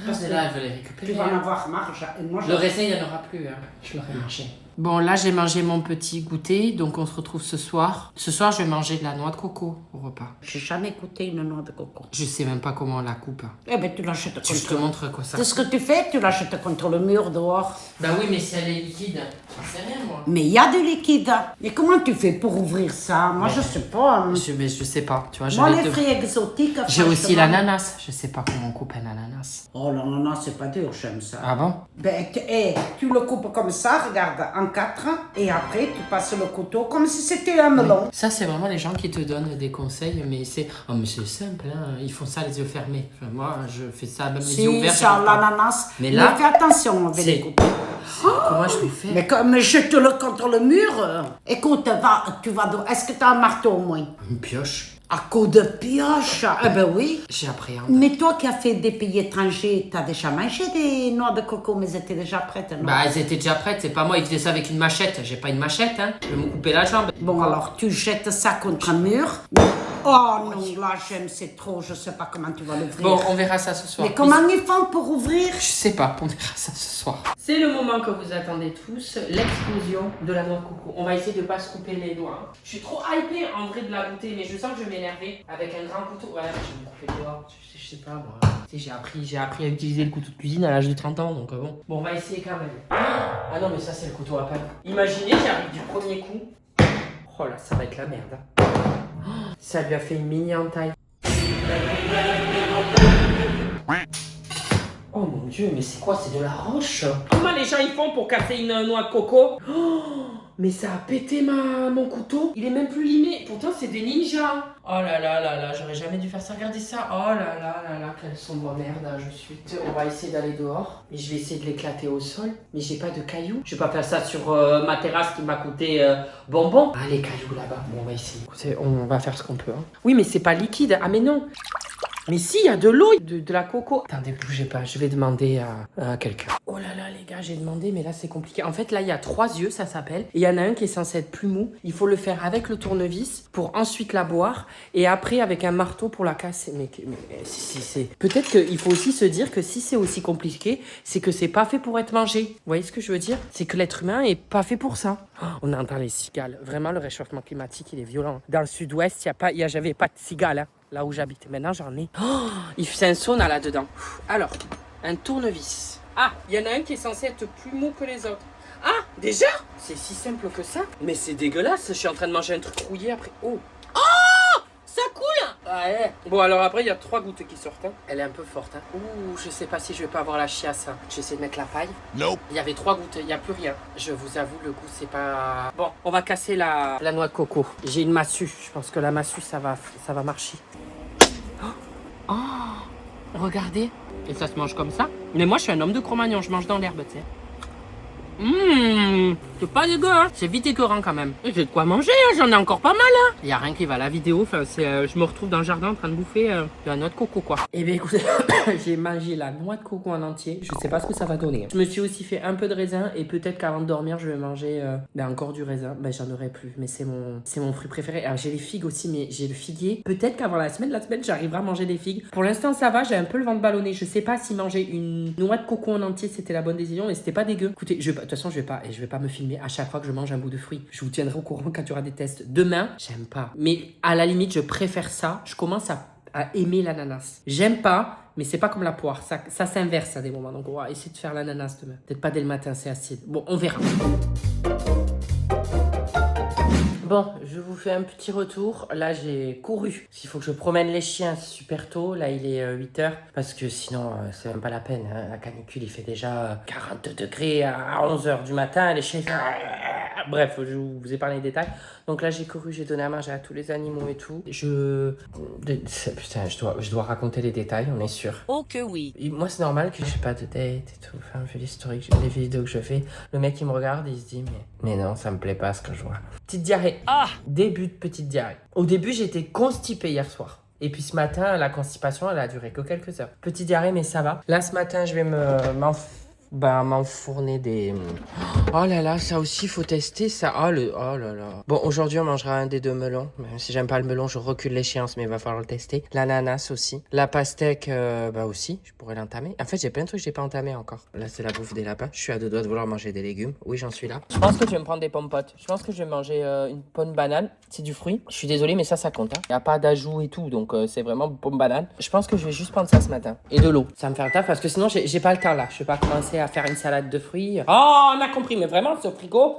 Parce que là, elle veut les récupérer. Tu vas en avoir marre. Et moi, Le raisin, il n'y en aura plus. Hein. Je l'aurais mangé. Bon, là, j'ai mangé mon petit goûter, donc on se retrouve ce soir. Ce soir, je vais manger de la noix de coco au repas. j'ai jamais goûté une noix de coco. Je sais même pas comment on la coupe. Eh ben, tu l'achètes contre... Je te montre quoi ça. C'est ce que tu fais, tu l'achètes contre le mur dehors. Bah oui, mais si elle est liquide, j'en sais rien, moi. Mais il y a du liquide. Et comment tu fais pour ouvrir ça? Moi, je sais pas. Mais je sais pas, tu vois. Moi, j'avais les fruits exotiques... J'ai aussi franchement- l'ananas. Je sais pas comment on coupe un ananas. Oh, l'ananas, c'est pas dur, j'aime ça. Ah bon? Ben, tu le coupes comme ça, regarde, en 4, et après, tu passes le couteau comme si c'était un melon. Ça, c'est vraiment les gens qui te donnent des conseils, mais c'est simple, hein. Ils font ça les yeux fermés. Enfin, moi, je fais ça même les yeux Si, ouverts. ça, j'arrive pas. l'ananas. Mais là, fais attention avec c'est- les couteaux. Comment je vais faire? Mais comme jette-le contre le mur. Écoute, est-ce que tu as un marteau au moins? Une pioche. À coup de pioche? Eh ben oui. J'appréhende. Mais toi qui as fait des pays étrangers, tu as déjà mangé des noix de coco, mais elles étaient déjà prêtes, non? Bah, elles étaient déjà prêtes. C'est pas moi, ils faisaient ça avec une machette. J'ai pas une machette, hein. Je vais me couper la jambe. Bon, alors, tu jettes ça contre un mur. Oh non, là, j'aime, c'est trop, je sais pas comment tu vas l'ouvrir. Bon, on verra ça ce soir. Mais comment ils font pour ouvrir? Je sais pas, on verra ça ce soir. C'est le moment que vous attendez tous, l'explosion de la noix de coco. On va essayer de pas se couper les doigts. Je suis trop hypée en vrai de la goûter, mais je sens que je vais m'énerver avec un grand couteau. Voilà, je vais me couper les doigts. Je sais pas moi. Tu sais, j'ai appris à utiliser le couteau de cuisine à l'âge de 30 ans, donc bon. Bon, on va essayer quand même. Ah non, mais ça c'est le couteau à pain. Imaginez, j'arrive du premier coup. Oh là, ça va être la merde. Hein. Ça lui a fait une mini entaille. Oh mon dieu, mais c'est quoi? C'est de la roche? Comment les gens ils font pour casser une noix de coco? Oh, mais ça a pété mon couteau. Il est même plus limé. Pourtant, c'est des ninjas. Oh là là là là, j'aurais jamais dû faire ça. Regardez ça. Oh là là là là, quelle sombre merde. Hein, je suis. On va essayer d'aller dehors. Et je vais essayer de l'éclater au sol. Mais j'ai pas de cailloux. Je vais pas faire ça sur ma terrasse qui m'a coûté bonbon. Ah, les cailloux là-bas. Bon, on va essayer. Écoutez, on va faire ce qu'on peut. Hein. Oui, mais c'est pas liquide. Ah, mais non. Mais si, il y a de l'eau, de la coco. Attendez, bougez pas, je vais demander à quelqu'un. Oh là là, les gars, j'ai demandé, mais là, c'est compliqué. En fait, là, il y a 3 yeux, ça s'appelle. Et il y en a un qui est censé être plus mou. Il faut le faire avec le tournevis pour ensuite la boire. Et après, avec un marteau pour la casser. Mais c'est... Peut-être qu'il faut aussi se dire que si c'est aussi compliqué, c'est que c'est pas fait pour être mangé. Vous voyez ce que je veux dire? C'est que l'être humain est pas fait pour ça. Oh, on entend les cigales. Vraiment, le réchauffement climatique, il est violent. Dans le sud-ouest, j'avais pas de cigales, hein. Là où j'habite. Maintenant, j'en ai. Oh, il fait un sauna là-dedans. Alors, un tournevis. Ah, il y en a un qui est censé être plus mou que les autres. Ah, déjà? C'est si simple que ça. Mais c'est dégueulasse. Je suis en train de manger un truc rouillé après. Oh. Oh, ça coule. Ah, ouais. Bon, alors après, il y a 3 gouttes qui sortent. Hein. Elle est un peu forte. Hein. Ouh, je sais pas si je vais pas avoir la chiasse. Hein. Je vais essayer de mettre la paille. Nope. Il y avait 3 gouttes, il n'y a plus rien. Je vous avoue, le goût, c'est pas... Bon, on va casser la noix de coco. J'ai une massue. Je pense que la massue, ça va marcher. Oh, regardez. Et ça se mange comme ça. Mais moi, je suis un homme de Cro-Magnon. Je mange dans l'herbe, tu sais. C'est pas dégueu, hein. C'est vite écœurant quand même. Et j'ai de quoi manger, hein. J'en ai encore pas mal, hein. Y a rien qui va, la vidéo. Enfin, je me retrouve dans le jardin en train de bouffer de la noix de coco, quoi. Eh bien, écoutez, j'ai mangé la noix de coco en entier. Je sais pas ce que ça va donner. Je me suis aussi fait un peu de raisin et peut-être qu'avant de dormir, je vais manger encore du raisin. Ben, j'en aurai plus, mais c'est mon fruit préféré. Alors, j'ai les figues aussi, mais j'ai le figuier. Peut-être qu'avant la semaine, j'arriverai à manger des figues. Pour l'instant, ça va. J'ai un peu le ventre ballonné. Je sais pas si manger une noix de coco en entier, c'était la bonne décision, mais c'était pas dégueu. Écoutez, de toute façon, je vais pas me filmer à chaque fois que je mange un bout de fruit. Je vous tiendrai au courant quand il y aura des tests. Demain, j'aime pas. Mais à la limite, je préfère ça. Je commence à aimer l'ananas. J'aime pas, mais c'est pas comme la poire. Ça s'inverse à des moments. Donc on va essayer de faire l'ananas demain. Peut-être pas dès le matin, c'est acide. Bon, on verra. Bon, je vous fais un petit retour. Là, j'ai couru. Il faut que je promène les chiens super tôt. Là, il est 8h. Parce que sinon, c'est même pas la peine. Hein. La canicule, il fait déjà 40 degrés à 11h du matin. Les chiens, bref, je vous ai parlé des détails. Donc là, j'ai couru, j'ai donné à manger à tous les animaux et tout. Putain, je dois raconter les détails, on est sûr. Oh que oui. Et moi, c'est normal que j'ai pas de date et tout. Enfin, vu l'historique, les vidéos que je fais. Le mec, il me regarde, il se dit, mais non, ça me plaît pas ce que je vois. Petite diarrhée. Ah. Début de petite diarrhée. Au début, j'étais constipée hier soir. Et puis ce matin, la constipation, elle a duré que quelques heures. Petite diarrhée, mais ça va. Là, ce matin, je vais m'enfourner des... Oh là là, ça aussi, faut tester ça. Oh là là. Bon, aujourd'hui, on mangera un des 2 melons. Même si j'aime pas le melon, je recule l'échéance, mais il va falloir le tester. L'ananas aussi. La pastèque, aussi, je pourrais l'entamer. En fait, j'ai plein de trucs que j'ai pas entamé encore. Là, c'est la bouffe des lapins. Je suis à 2 doigts de vouloir manger des légumes. Oui, j'en suis là. Je pense que je vais me prendre des pommes potes. Je pense que je vais manger une pomme banane. C'est du fruit. Je suis désolé, mais ça compte. Il n'y a pas d'ajout et tout, donc c'est vraiment pomme banane. Je pense que je vais juste prendre ça ce matin. Et de l'eau. Ça me fait un taf parce que sinon, j'ai pas le temps là. Je vais pas commencer à faire une salade de fruits. Oh, on a compris, mais vraiment, ce frigo.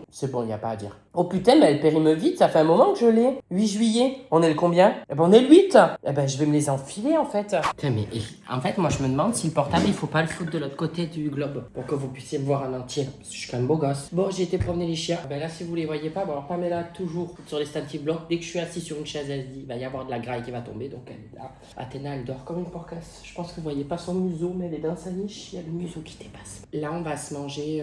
C'est bon, il n'y a pas à dire. Oh putain, mais elle périme vite, ça fait un moment que je l'ai. 8 juillet. On est le combien? Eh ben, on est le 8. Eh ben, je vais me les enfiler, en fait. Putain, mais en fait, moi, je me demande si le portable, il faut pas le foutre de l'autre côté du globe pour que vous puissiez me voir en entier. Parce que je suis quand même beau gosse. Bon, j'ai été promener les chiens. Ben là, si vous les voyez pas, bon, alors Pamela, toujours sur les standy blocs. Dès que je suis assis sur une chaise, elle se dit, il va y avoir de la graille qui va tomber. Donc, elle est là. Athéna, elle dort comme une porcasse. Je pense que vous voyez pas son museau, mais elle est dans sa niche. Il y a le museau qui dépasse. Là, on va se manger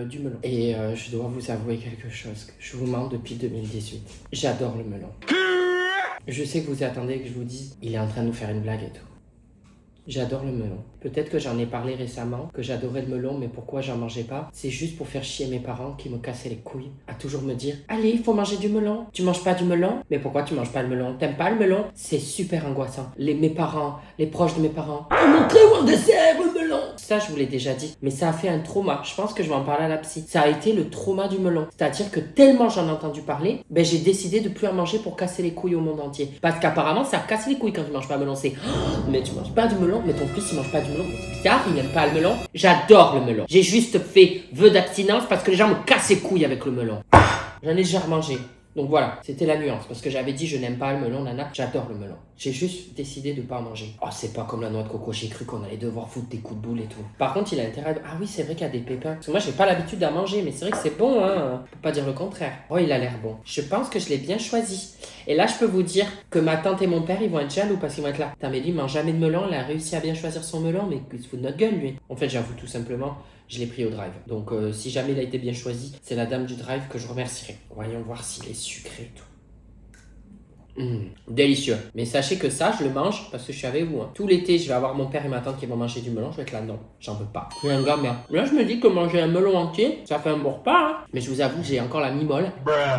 du melon. Et je dois vous avouer quelque chose que je vous mens depuis 2018. J'adore le melon. Je sais que vous attendez que je vous dise, il est en train de nous faire une blague et tout. J'adore le melon. Peut-être que j'en ai parlé récemment, que j'adorais le melon, mais pourquoi j'en mangeais pas? C'est juste pour faire chier mes parents qui me cassaient les couilles à toujours me dire « Allez, il faut manger du melon. Tu manges pas du melon? Mais pourquoi tu manges pas le melon? T'aimes pas le melon? » C'est super angoissant. Mes parents, les proches de mes parents « Oh mon Dieu, on dessert le melon !» Ça, je vous l'ai déjà dit, mais ça a fait un trauma. Je pense que je vais en parler à la psy. Ça a été le trauma du melon. C'est-à-dire que tellement j'en ai entendu parler, j'ai décidé de plus en manger pour casser les couilles au monde entier. Parce qu'apparemment, ça casse les couilles quand tu manges pas melon. C'est « Mais tu manges pas du melon? Mais ton fils, il mange pas du melon. » C'est bizarre, il n'aime pas le melon. J'adore le melon. J'ai juste fait vœu d'abstinence parce que les gens me cassent les couilles avec le melon. J'en ai déjà remangé. Donc voilà, c'était la nuance. Parce que j'avais dit je n'aime pas le melon, nana. J'adore le melon. J'ai juste décidé de pas en manger. Oh, c'est pas comme la noix de coco. J'ai cru qu'on allait devoir foutre des coups de boule et tout. Par contre, il a intérêt. Ah oui, c'est vrai qu'il y a des pépins. Parce que moi, j'ai pas l'habitude d'en manger. Mais c'est vrai que c'est bon, hein. On peut pas dire le contraire. Oh, il a l'air bon. Je pense que je l'ai bien choisi. Et là, je peux vous dire que ma tante et mon père, ils vont être jaloux parce qu'ils vont être là. Putain, mais lui, il mange jamais de melon. Il a réussi à bien choisir son melon. Mais il se fout de notre gueule, lui. En fait, j'avoue tout simplement. Je l'ai pris au drive. Donc, si jamais il a été bien choisi, c'est la dame du drive que je remercierai. Voyons voir s'il est sucré et tout. Délicieux. Mais sachez que ça, je le mange parce que je suis avec vous. Hein. Tout l'été, je vais avoir mon père et ma tante qui vont manger du melon. Je vais être là, non, j'en veux pas. Je suis un gars, merde. Là, je me dis que manger un melon entier, ça fait un bon repas. Hein. Mais je vous avoue, j'ai encore la mi-molle.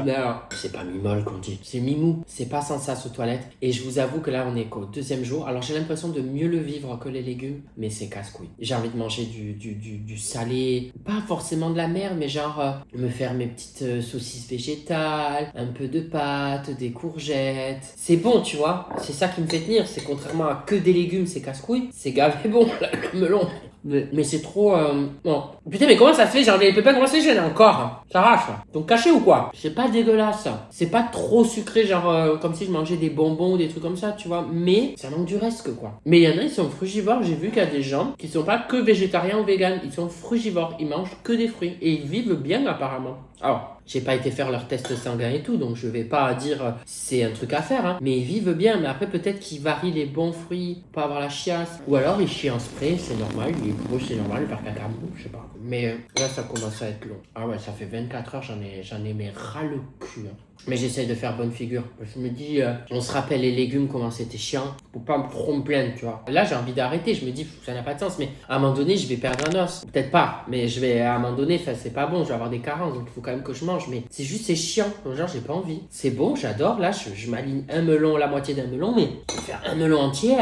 Mais alors, c'est pas mi-molle qu'on dit. C'est mi-mou. C'est pas sans sas aux toilettes. Et je vous avoue que là, on est qu'au 2e jour. Alors, j'ai l'impression de mieux le vivre que les légumes. Mais c'est casse-couille. J'ai envie de manger du salé. Pas forcément de la merde, mais genre, me faire mes petites saucisses végétales, un peu de pâtes, des courgettes. C'est bon, tu vois, c'est ça qui me fait tenir, c'est contrairement à que des légumes, c'est casse-couilles, c'est gavé bon, là, le melon. Mais c'est trop... Bon. Putain, mais comment ça se fait? Genre, les pépins, comment ça se fait? J'en ai encore. Hein. Ça arrache. Hein. Donc, caché ou quoi? C'est pas dégueulasse, ça. C'est pas trop sucré, genre, comme si je mangeais des bonbons ou des trucs comme ça, tu vois. Mais ça manque du reste, quoi. Mais il y en a, ils sont frugivores. J'ai vu qu'il y a des gens qui sont pas que végétariens ou véganes. Ils sont frugivores. Ils mangent que des fruits. Et ils vivent bien, apparemment. Alors, j'ai pas été faire leur test sanguin et tout, donc je vais pas dire c'est un truc à faire, hein. Mais ils vivent bien, mais après peut-être qu'ils varient les bons fruits pour pas avoir la chiasse. Ou alors ils chient en spray, c'est normal, il est gros, c'est normal, il perd caca, je sais pas. Mais là ça commence à être long. Ah ouais, ça fait 24 heures, j'en ai mais ras le cul, hein. Mais j'essaye de faire bonne figure. Je me dis, on se rappelle les légumes, comment c'était chiant. Faut pas trop me plaindre, tu vois. Là, j'ai envie d'arrêter. Je me dis, ça n'a pas de sens. Mais à un moment donné, je vais perdre un os. Peut-être pas. Mais je vais, à un moment donné, c'est pas bon. Je vais avoir des carences. Donc, il faut quand même que je mange. Mais c'est juste, c'est chiant. Donc, genre, j'ai pas envie. C'est bon, j'adore. Là, je m'aligne un melon, la moitié d'un melon. Mais faire un melon entier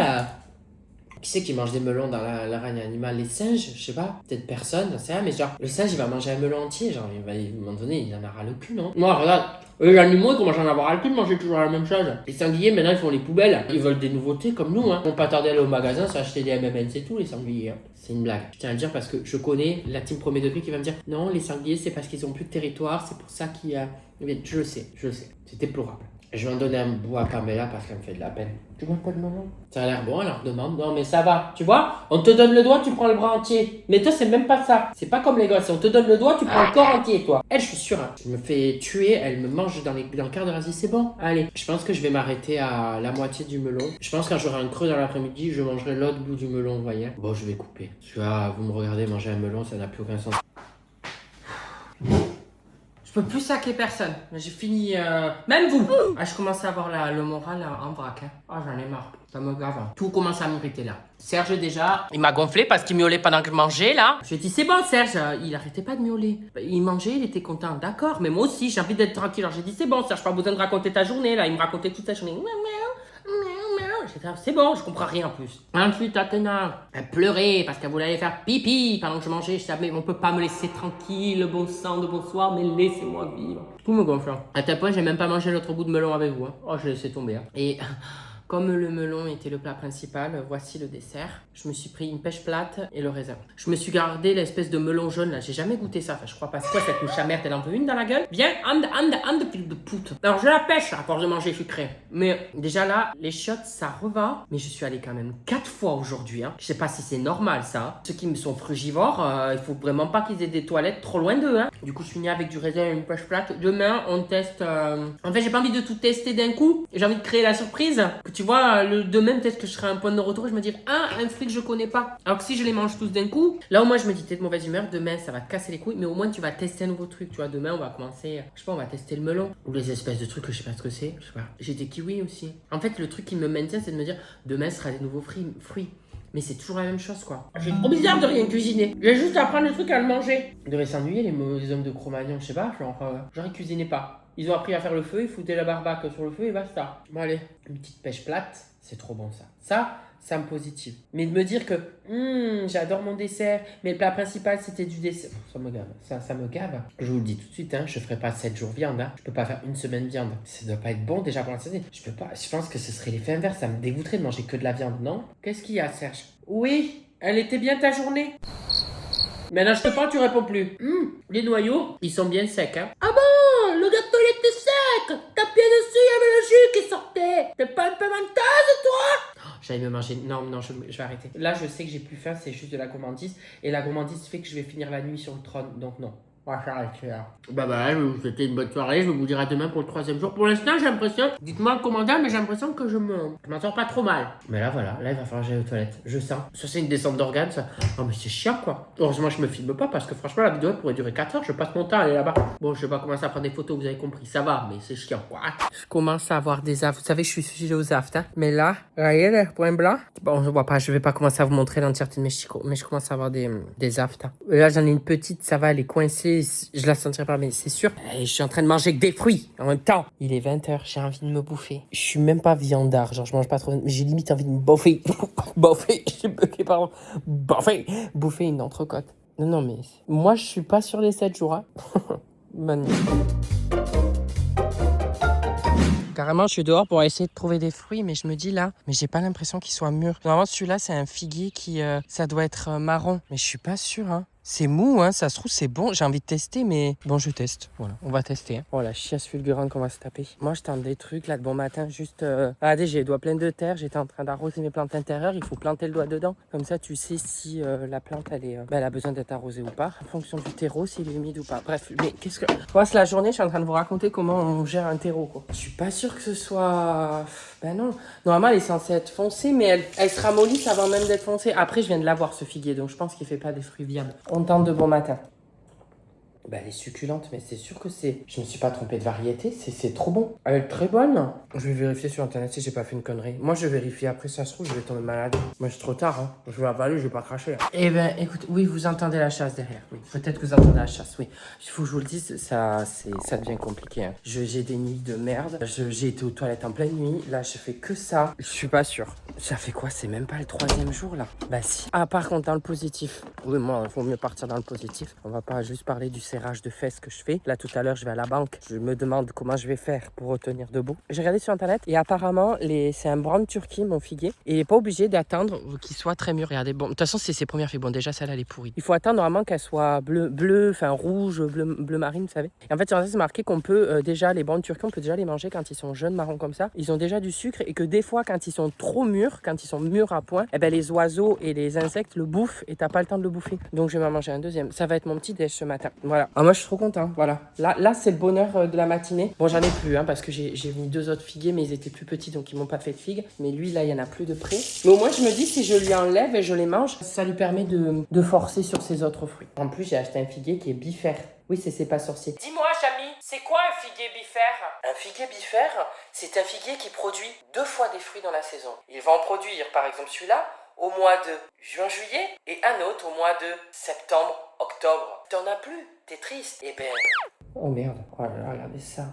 Qui c'est qui mange des melons dans la règne animale? Les singes? Je sais pas. Peut-être personne, j'en sais rien. Mais genre, le singe, il va manger un melon entier. Genre, à un moment donné, il en aura le cul, non? Moi, regarde. Les animaux, ils commencent à en avoir le cul de manger toujours la même chose. Les sangliers, maintenant, ils font les poubelles. Ils veulent des nouveautés comme nous, hein. Ils vont pas tarder à aller au magasin, s'acheter des M&M's, c'est tout, les sangliers. Hein. C'est une blague. Je tiens à le dire parce que je connais la team premier degré qui va me dire non, les sangliers, c'est parce qu'ils ont plus de territoire, c'est pour ça qu'il y a. Je le sais. C'est déplorable. Je vais en donner un bout à Pamela parce qu'elle me fait de la peine. Tu vois pas de melon? Ça a l'air bon, elle leur demande. Non, mais ça va. Tu vois, on te donne le doigt, tu prends le bras entier. Mais toi, c'est même pas ça. C'est pas comme les gosses. On te donne le doigt, tu prends le corps entier, toi. Elle, je suis sûre. Hein. Je me fais tuer, elle me mange dans le quart de rasé. C'est bon. Allez. Je pense que je vais m'arrêter à la moitié du melon. Je pense que quand j'aurai un creux dans l'après-midi, je mangerai l'autre bout du melon, vous voyez. Bon, je vais couper. Parce que vous me regardez manger un melon, ça n'a plus aucun sens. Je peux plus saquer personne. J'ai fini... Même vous. Ah, je commence à avoir le moral en vrac. Hein. Ah, j'en ai marre. Ça me gave. Hein. Tout commence à m'irriter là. Serge déjà, il m'a gonflé parce qu'il miaulait pendant que je mangeais là. J'ai dit c'est bon Serge, il arrêtait pas de miauler. Il mangeait, il était content, d'accord. Mais moi aussi, j'ai envie d'être tranquille. Alors j'ai dit c'est bon Serge, pas besoin de raconter ta journée là. Il me racontait toute sa journée. J'étais c'est bon, je comprends rien en plus. Ensuite, Athéna, elle pleurait parce qu'elle voulait aller faire pipi pendant que je mangeais. Je disais, mais on peut pas me laisser tranquille, bon sang de bonsoir, mais laissez-moi vivre. Tout me gonfle. À tel point, j'ai même pas mangé l'autre bout de melon avec vous. Hein. Oh, je l'ai laissé tomber. Hein. Et comme le melon était le plat principal, voici le dessert. Je me suis pris une pêche plate et le raisin. Je me suis gardé l'espèce de melon jaune là. J'ai jamais goûté ça. Enfin, je crois pas. C'est quoi cette mouche à merde? Elle en veut une dans la gueule? Viens, ande, fil de pute. Alors, je la pêche à force de manger sucré. Mais déjà là, les chiottes, ça reva. Mais je suis allée quand même 4 fois aujourd'hui. Hein. Je sais pas si c'est normal ça. Ceux qui me sont frugivores, il faut vraiment pas qu'ils aient des toilettes trop loin d'eux. Hein. Du coup, je finis avec du raisin et une pêche plate. Demain, on teste. En fait, j'ai pas envie de tout tester d'un coup. J'ai envie de créer la surprise. Que tu vois, demain, peut-être que je serai à un point de retour et je me dis, un fruit que je connais pas. Alors que si je les mange tous d'un coup, là au moins je me dis, t'es de mauvaise humeur. Demain, ça va te casser les couilles. Mais au moins, tu vas tester un nouveau truc. Tu vois, demain, on va commencer. Je sais pas, on va tester le melon. Ou les espèces de trucs que je sais pas ce que c'est. Je sais pas. J'ai des kiwis aussi. En fait, le truc qui me maintient, c'est de me dire, demain, ce sera des nouveaux fruits. Mais c'est toujours la même chose, quoi. J'ai trop bizarre de rien cuisiner. J'ai juste à prendre le truc à le manger. Ils devraient s'ennuyer, les hommes de Cro-Magnon, je sais pas. Genre, ils cuisinaient pas. Ils ont appris à faire le feu, ils foutaient la barbaque sur le feu et basta. Bon, allez, une petite pêche plate, c'est trop bon ça. Ça me positive. Mais de me dire que j'adore mon dessert, mais le plat principal c'était du dessert, ça me gave. Ça me gave. Je vous le dis tout de suite, hein, je ferai pas 7 jours viande. Hein. Je peux pas faire une semaine viande. Ça doit pas être bon déjà pour la saison. Je peux pas. Je pense que ce serait l'effet inverse. Ça me dégoûterait de manger que de la viande, non? Qu'est-ce qu'il y a, Serge? Oui, elle était bien ta journée? Maintenant je te parle, tu réponds plus. Les noyaux, ils sont bien secs, hein. Ah bon? Le gâteau il était sec. T'as pied dessus, il y avait le jus qui sortait. T'es pas un peu menteuse, toi? J'allais me manger. Non, je vais arrêter. Là, je sais que j'ai plus faim, c'est juste de la gourmandise. Et la gourmandise fait que je vais finir la nuit sur le trône. Donc, non. On va s'arrêter là. Bah, je vais vous souhaiter une bonne soirée. Je vais vous dire à demain pour le 3e jour. Pour l'instant, j'ai l'impression. Dites-moi le commandant, mais j'ai l'impression que je m'en sors pas trop mal. Mais là, voilà. Là, il va falloir que j'aille aux toilettes. Je sens. Ça, c'est une descente d'organes, ça. Oh, mais c'est chiant, quoi. Heureusement, je me filme pas parce que franchement, la vidéo elle pourrait durer 4 heures. Je passe mon temps à aller là-bas. Bon, je vais pas commencer à prendre des photos, vous avez compris. Ça va, mais c'est chiant, quoi. Je commence à avoir des aftes. Vous savez, je suis sujet aux aftes, hein. Mais là, voyez le point blanc. Bon, je vois pas. Je vais pas commencer à vous montrer l'entièreté de mes chicots. Mais je commence à avoir des aftes. Hein. Là, j'en ai une petite. Ça va, elle est coincée. Je la sentirai pas, mais c'est sûr. Et je suis en train de manger que des fruits en même temps. Il est 20h, j'ai envie de me bouffer. Je suis même pas viandard, genre je mange pas trop, mais j'ai limite envie de me bouffer. J'ai bugué, pardon. Bouffer une entrecôte. Non, mais moi je suis pas sur les 7 jours. Hein. Magnifique. Carrément, je suis dehors pour essayer de trouver des fruits, mais je me dis là, mais j'ai pas l'impression qu'ils soient mûrs. Normalement, celui-là, c'est un figuier qui, ça doit être marron, mais je suis pas sûre, hein. C'est mou, hein, ça se trouve, c'est bon. J'ai envie de tester, mais bon, je teste. Voilà, on va tester. Hein. Oh, la chiasse fulgurante qu'on va se taper. Moi, je tente des trucs là de bon matin, juste. Regardez, j'ai les doigts pleins de terre. J'étais en train d'arroser mes plantes intérieures. Il faut planter le doigt dedans. Comme ça, tu sais si la plante, elle a besoin d'être arrosée ou pas. En fonction du terreau, s'il est humide ou pas. Bref, mais qu'est-ce que. Moi, c'est la journée, je suis en train de vous raconter comment on gère un terreau, quoi. Je suis pas sûre que ce soit. Ben non. Normalement, elle est censée être foncée, mais elle se ramollisse avant même d'être foncée. Après, je viens de l'avoir, ce figuier, donc je pense qu'il fait pas des fruits viables. On tente de bon matin. Bah, elle est succulente, mais c'est sûr que c'est... Je me suis pas trompé de variété, c'est trop bon. Elle est très bonne. Je vais vérifier sur internet si j'ai pas fait une connerie. Moi, je vérifie après, ça se trouve, je vais tomber malade. Moi, c'est trop tard, hein. Je vais avaler, je vais pas cracher. Là. Eh ben, écoute, oui, vous entendez la chasse derrière. Oui, peut-être que vous entendez la chasse, oui. Il faut que je vous le dise, ça devient compliqué. Hein. J'ai des nuits de merde. J'ai été aux toilettes en pleine nuit. Là, je fais que ça. Je suis pas sûr. Ça fait quoi? C'est même pas le 3e jour, là. Bah, si. Ah, par contre, dans le positif. Oui, moi, il faut mieux partir dans le positif. On va pas juste parler du serrage de fesses que je fais. Là, tout à l'heure, je vais à la banque. Je me demande comment je vais faire pour retenir debout. J'ai regardé sur internet et apparemment, c'est un brown turkey, mon figuier. Et il n'est pas obligé d'attendre qu'il soit très mûr. Regardez, bon, de toute façon, c'est ses premières figues. Bon, déjà, celle-là, elle est pourrie. Il faut attendre normalement qu'elle soit enfin rouge, bleu marine, vous savez. Et en fait, sur internet, c'est marqué qu'on peut déjà, les brown turkey, on peut déjà les manger quand ils sont jeunes, marrons comme ça. Ils ont déjà du sucre et que des fois, quand ils sont trop mûrs, quand ils sont mûrs à point, eh ben, les oiseaux et les insectes le bouffent et t'as pas le temps de le bouffer. Donc, je vais m'en manger un deuxième. Ça va être mon petit déj ce matin. Voilà. voilà. Ah, moi, je suis trop content. Voilà. Là c'est le bonheur de la matinée. Bon, j'en ai plus, hein, parce que j'ai mis 2 autres figuiers, mais ils étaient plus petits, donc ils m'ont pas fait de figues. Mais lui, là, il y en a plus de près. Mais au moins, je me dis, si je lui enlève et je les mange, ça lui permet de forcer sur ses autres fruits. En plus, j'ai acheté un figuier qui est bifère. Oui, c'est pas sorcier. Dis-moi, Jamy, c'est quoi un figuier bifère? Un figuier bifère, c'est un figuier qui produit 2 fois des fruits dans la saison. Il va en produire, par exemple, celui-là, au mois de juin-juillet et un autre au mois de septembre-octobre. T'en as plus, t'es triste. Eh ben... Oh merde, oh là là, regardez ça.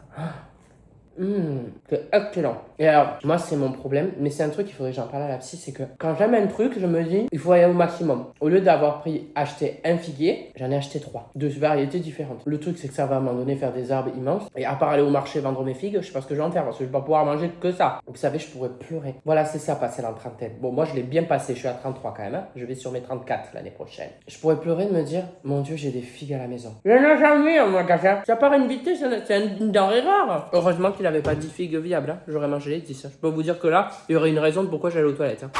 C'est excellent. Et alors, moi, c'est mon problème, mais c'est un truc, il faudrait que j'en parle à la psy, c'est que quand j'aime un truc, je me dis, il faut aller au maximum. Au lieu d'avoir acheté un figuier, j'en ai acheté 3, de variétés différentes. Le truc, c'est que ça va à un moment donné faire des arbres immenses, et à part aller au marché vendre mes figues, je sais pas ce que je vais en faire, parce que je vais pas pouvoir manger que ça. Vous savez, je pourrais pleurer. Voilà, c'est ça, passer la trentaine. Bon, moi, je l'ai bien passé, je suis à 33 quand même, hein. Je vais sur mes 34 l'année prochaine. Je pourrais pleurer de me dire, mon Dieu, j'ai des figues à la maison. Je n'en ai jamais en magasin. Ça part une vitesse, c'est une denrée rare. Heureusement qu'il avait pas 10 figues viables, hein. J'aurais mangé les 10. Je peux vous dire que là, il y aurait une raison de pourquoi j'allais aux toilettes. Hein.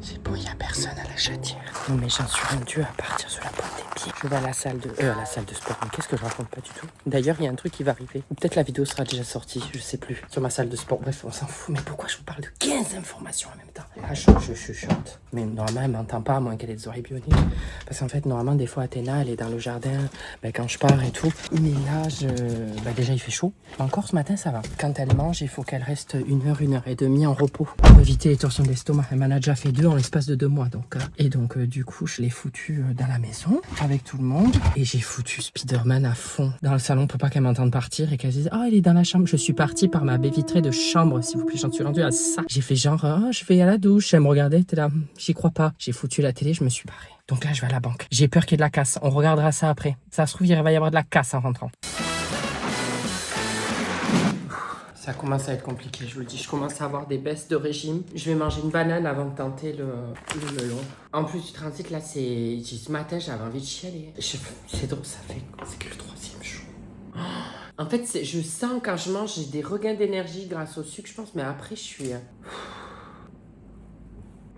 C'est bon, il n'y a personne à la chatière. Non, mais j'en suis rendu à partir sur la pointe des pieds. Je vais à la salle de sport. Mais qu'est-ce que je raconte pas du tout? D'ailleurs, il y a un truc qui va arriver. Ou peut-être la vidéo sera déjà sortie, je sais plus. Sur ma salle de sport. Bref, on s'en fout. Mais pourquoi je vous parle de 15 informations en même temps? Là, je chuchote. Mais normalement, elle m'entend pas, à moins qu'elle ait des oreilles bioniques. Parce qu'en fait, normalement, des fois, Athéna, elle est dans le jardin, quand je pars et tout. Mais là, déjà, il fait chaud. Encore ce matin, ça va. Quand elle mange, il faut qu'elle reste 1 heure et demie en repos. Pour éviter les torsions d'estomac. Elle m'en a déjà fait 2 en l'espace de 2 mois. Donc, du coup, je l'ai foutu dans la maison avec tout le monde. Et j'ai foutu Spider-Man à fond dans le salon pour pas qu'elle m'entende partir et qu'elle se dise, oh, il est dans la chambre. Je suis partie par ma baie vitrée de chambre, s'il vous plaît. J'en suis rendue à ça. J'ai fait genre, oh, je vais à la douche. Elle me regardait, t'es là, j'y crois pas. J'ai foutu la télé, je me suis barrée. Donc là, je vais à la banque. J'ai peur qu'il y ait de la casse. On regardera ça après. Ça se trouve, il va y avoir de la casse en rentrant. Ça commence à être compliqué, je vous le dis. Je commence à avoir des baisses de régime. Je vais manger une banane avant de tenter le melon. En plus du transit, là, ce matin, j'avais envie de chialer. C'est drôle, c'est que le 3e jour. En fait, je sens quand je mange, j'ai des regains d'énergie grâce au sucre, je pense. Mais après, je suis...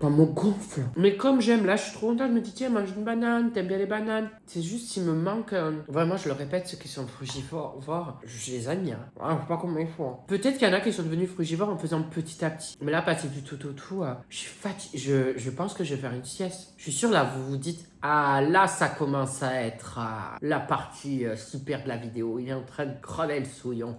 On me gonfle. Mais comme j'aime, là, je suis trop contente. Je me dis, tiens, mange une banane, t'aimes bien les bananes. C'est juste, il me manque Vraiment, je le répète, ceux qui sont frugivores, je les admire. Je sais pas comment ils font. Peut-être qu'il y en a qui sont devenus frugivores en faisant petit à petit. Mais là, passer du tout au tout, je suis fatiguée. Je pense que je vais faire une sieste. Je suis sûre, là, vous vous dites, ah, là, ça commence à être la partie super de la vidéo. Il est en train de crever le souillon.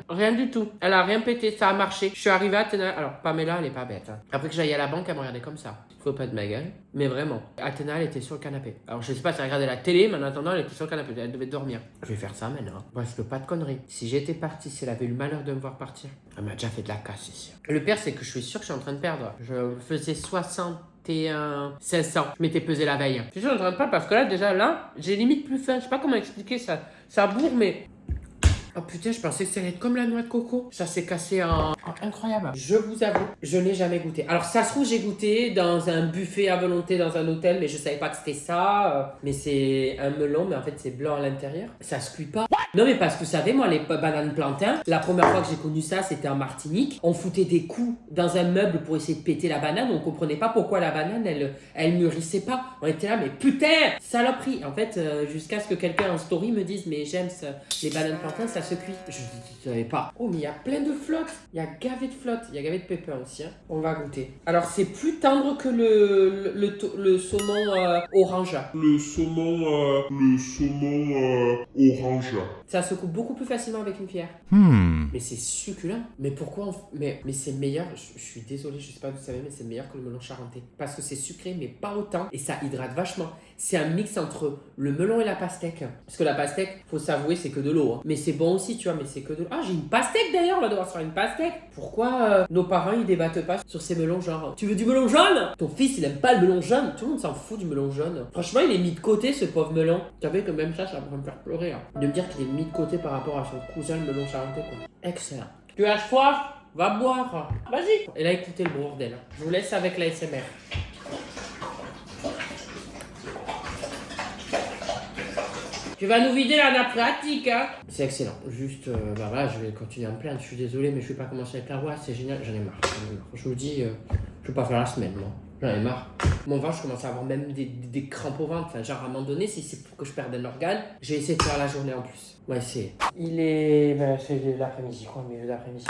Rien du tout. Elle a rien pété, ça a marché. Je suis arrivée à Athéna. Alors, Pamela, elle est pas bête. Hein. Après que j'aille à la banque, elle me regardait comme ça. Faut pas de ma gueule. Mais vraiment. Athéna, elle était sur le canapé. Alors, je sais pas si elle regardait la télé, mais en attendant, elle était sur le canapé. Elle devait dormir. Je vais faire ça maintenant. Parce que pas de conneries. Si j'étais partie, si elle avait eu le malheur de me voir partir, elle m'a déjà fait de la casse ici. Le pire, c'est que je suis sûr que je suis en train de perdre. Je faisais 61 500. Je m'étais pesé la veille. Je suis sûr que je ne train de pas parce que là, déjà, là, j'ai limite plus faim. Je sais pas comment expliquer ça. Ça bourre, mais... Oh putain, je pensais que ça allait être comme la noix de coco. Ça s'est cassé en... Incroyable. Je vous avoue, je n'ai jamais goûté. Alors, ça se trouve, j'ai goûté dans un buffet à volonté dans un hôtel, mais je savais pas que c'était ça. Mais c'est un melon, mais en fait, c'est blanc à l'intérieur. Ça se cuit pas. Non, mais parce que vous savez, moi, les bananes plantains, la première fois que j'ai connu ça, c'était en Martinique. On foutait des coups dans un meuble pour essayer de péter la banane. On comprenait pas pourquoi la banane, elle mûrissait pas. On était là, mais putain, saloperie. En fait, jusqu'à ce que quelqu'un en story me dise, mais j'aime les bananes plantains, ça se cuit. Je savais pas. Oh, mais il y a plein de flotte. Il y a gavé de flotte. Il y a gavé de pépins aussi. Hein. On va goûter. Alors, c'est plus tendre que le saumon orange. Le saumon orange. Ça se coupe beaucoup plus facilement avec une cuillère. Mais c'est succulent. Mais pourquoi mais c'est meilleur. Je suis désolé, je sais pas si vous savez, mais c'est meilleur que le melon charentais. Parce que c'est sucré, mais pas autant. Et ça hydrate vachement. C'est un mix entre le melon et la pastèque. Parce que la pastèque, faut s'avouer, c'est que de l'eau. Hein. Mais c'est bon aussi, tu vois, mais c'est que de l'eau. Ah, j'ai une pastèque d'ailleurs, on va devoir se faire une pastèque. Pourquoi nos parents, ils débattent pas sur ces melons genre, tu veux du melon jaune? Ton fils, il aime pas le melon jaune. Tout le monde s'en fout du melon jaune. Franchement, il est mis de côté, ce pauvre melon. Tu savez que même ça va me faire pleurer. Hein. De me dire qu'il est mis de côté par rapport à son cousin, le melon charentais, quoi. Excellent. Tu as soif? Va boire. Vas-y. Et là, écoutez le bordel. Je vous laisse avec la SMR. Tu vas nous vider la nappe phréatique, hein? C'est excellent. Juste, voilà, je vais continuer à me plaindre. Je suis désolé, mais je vais pas commencer avec la voix. C'est génial. J'en ai marre. Je vous dis, je vais pas faire la semaine, moi. J'en ai marre. Mon ventre, je commence à avoir même des crampes au ventre. Enfin, genre, à un moment donné, si c'est pour que je perde un organe, j'ai essayé de faire la journée en plus. Ouais, c'est... Il est... Ben, c'est l'après-midi, quoi, milieu d'après-midi.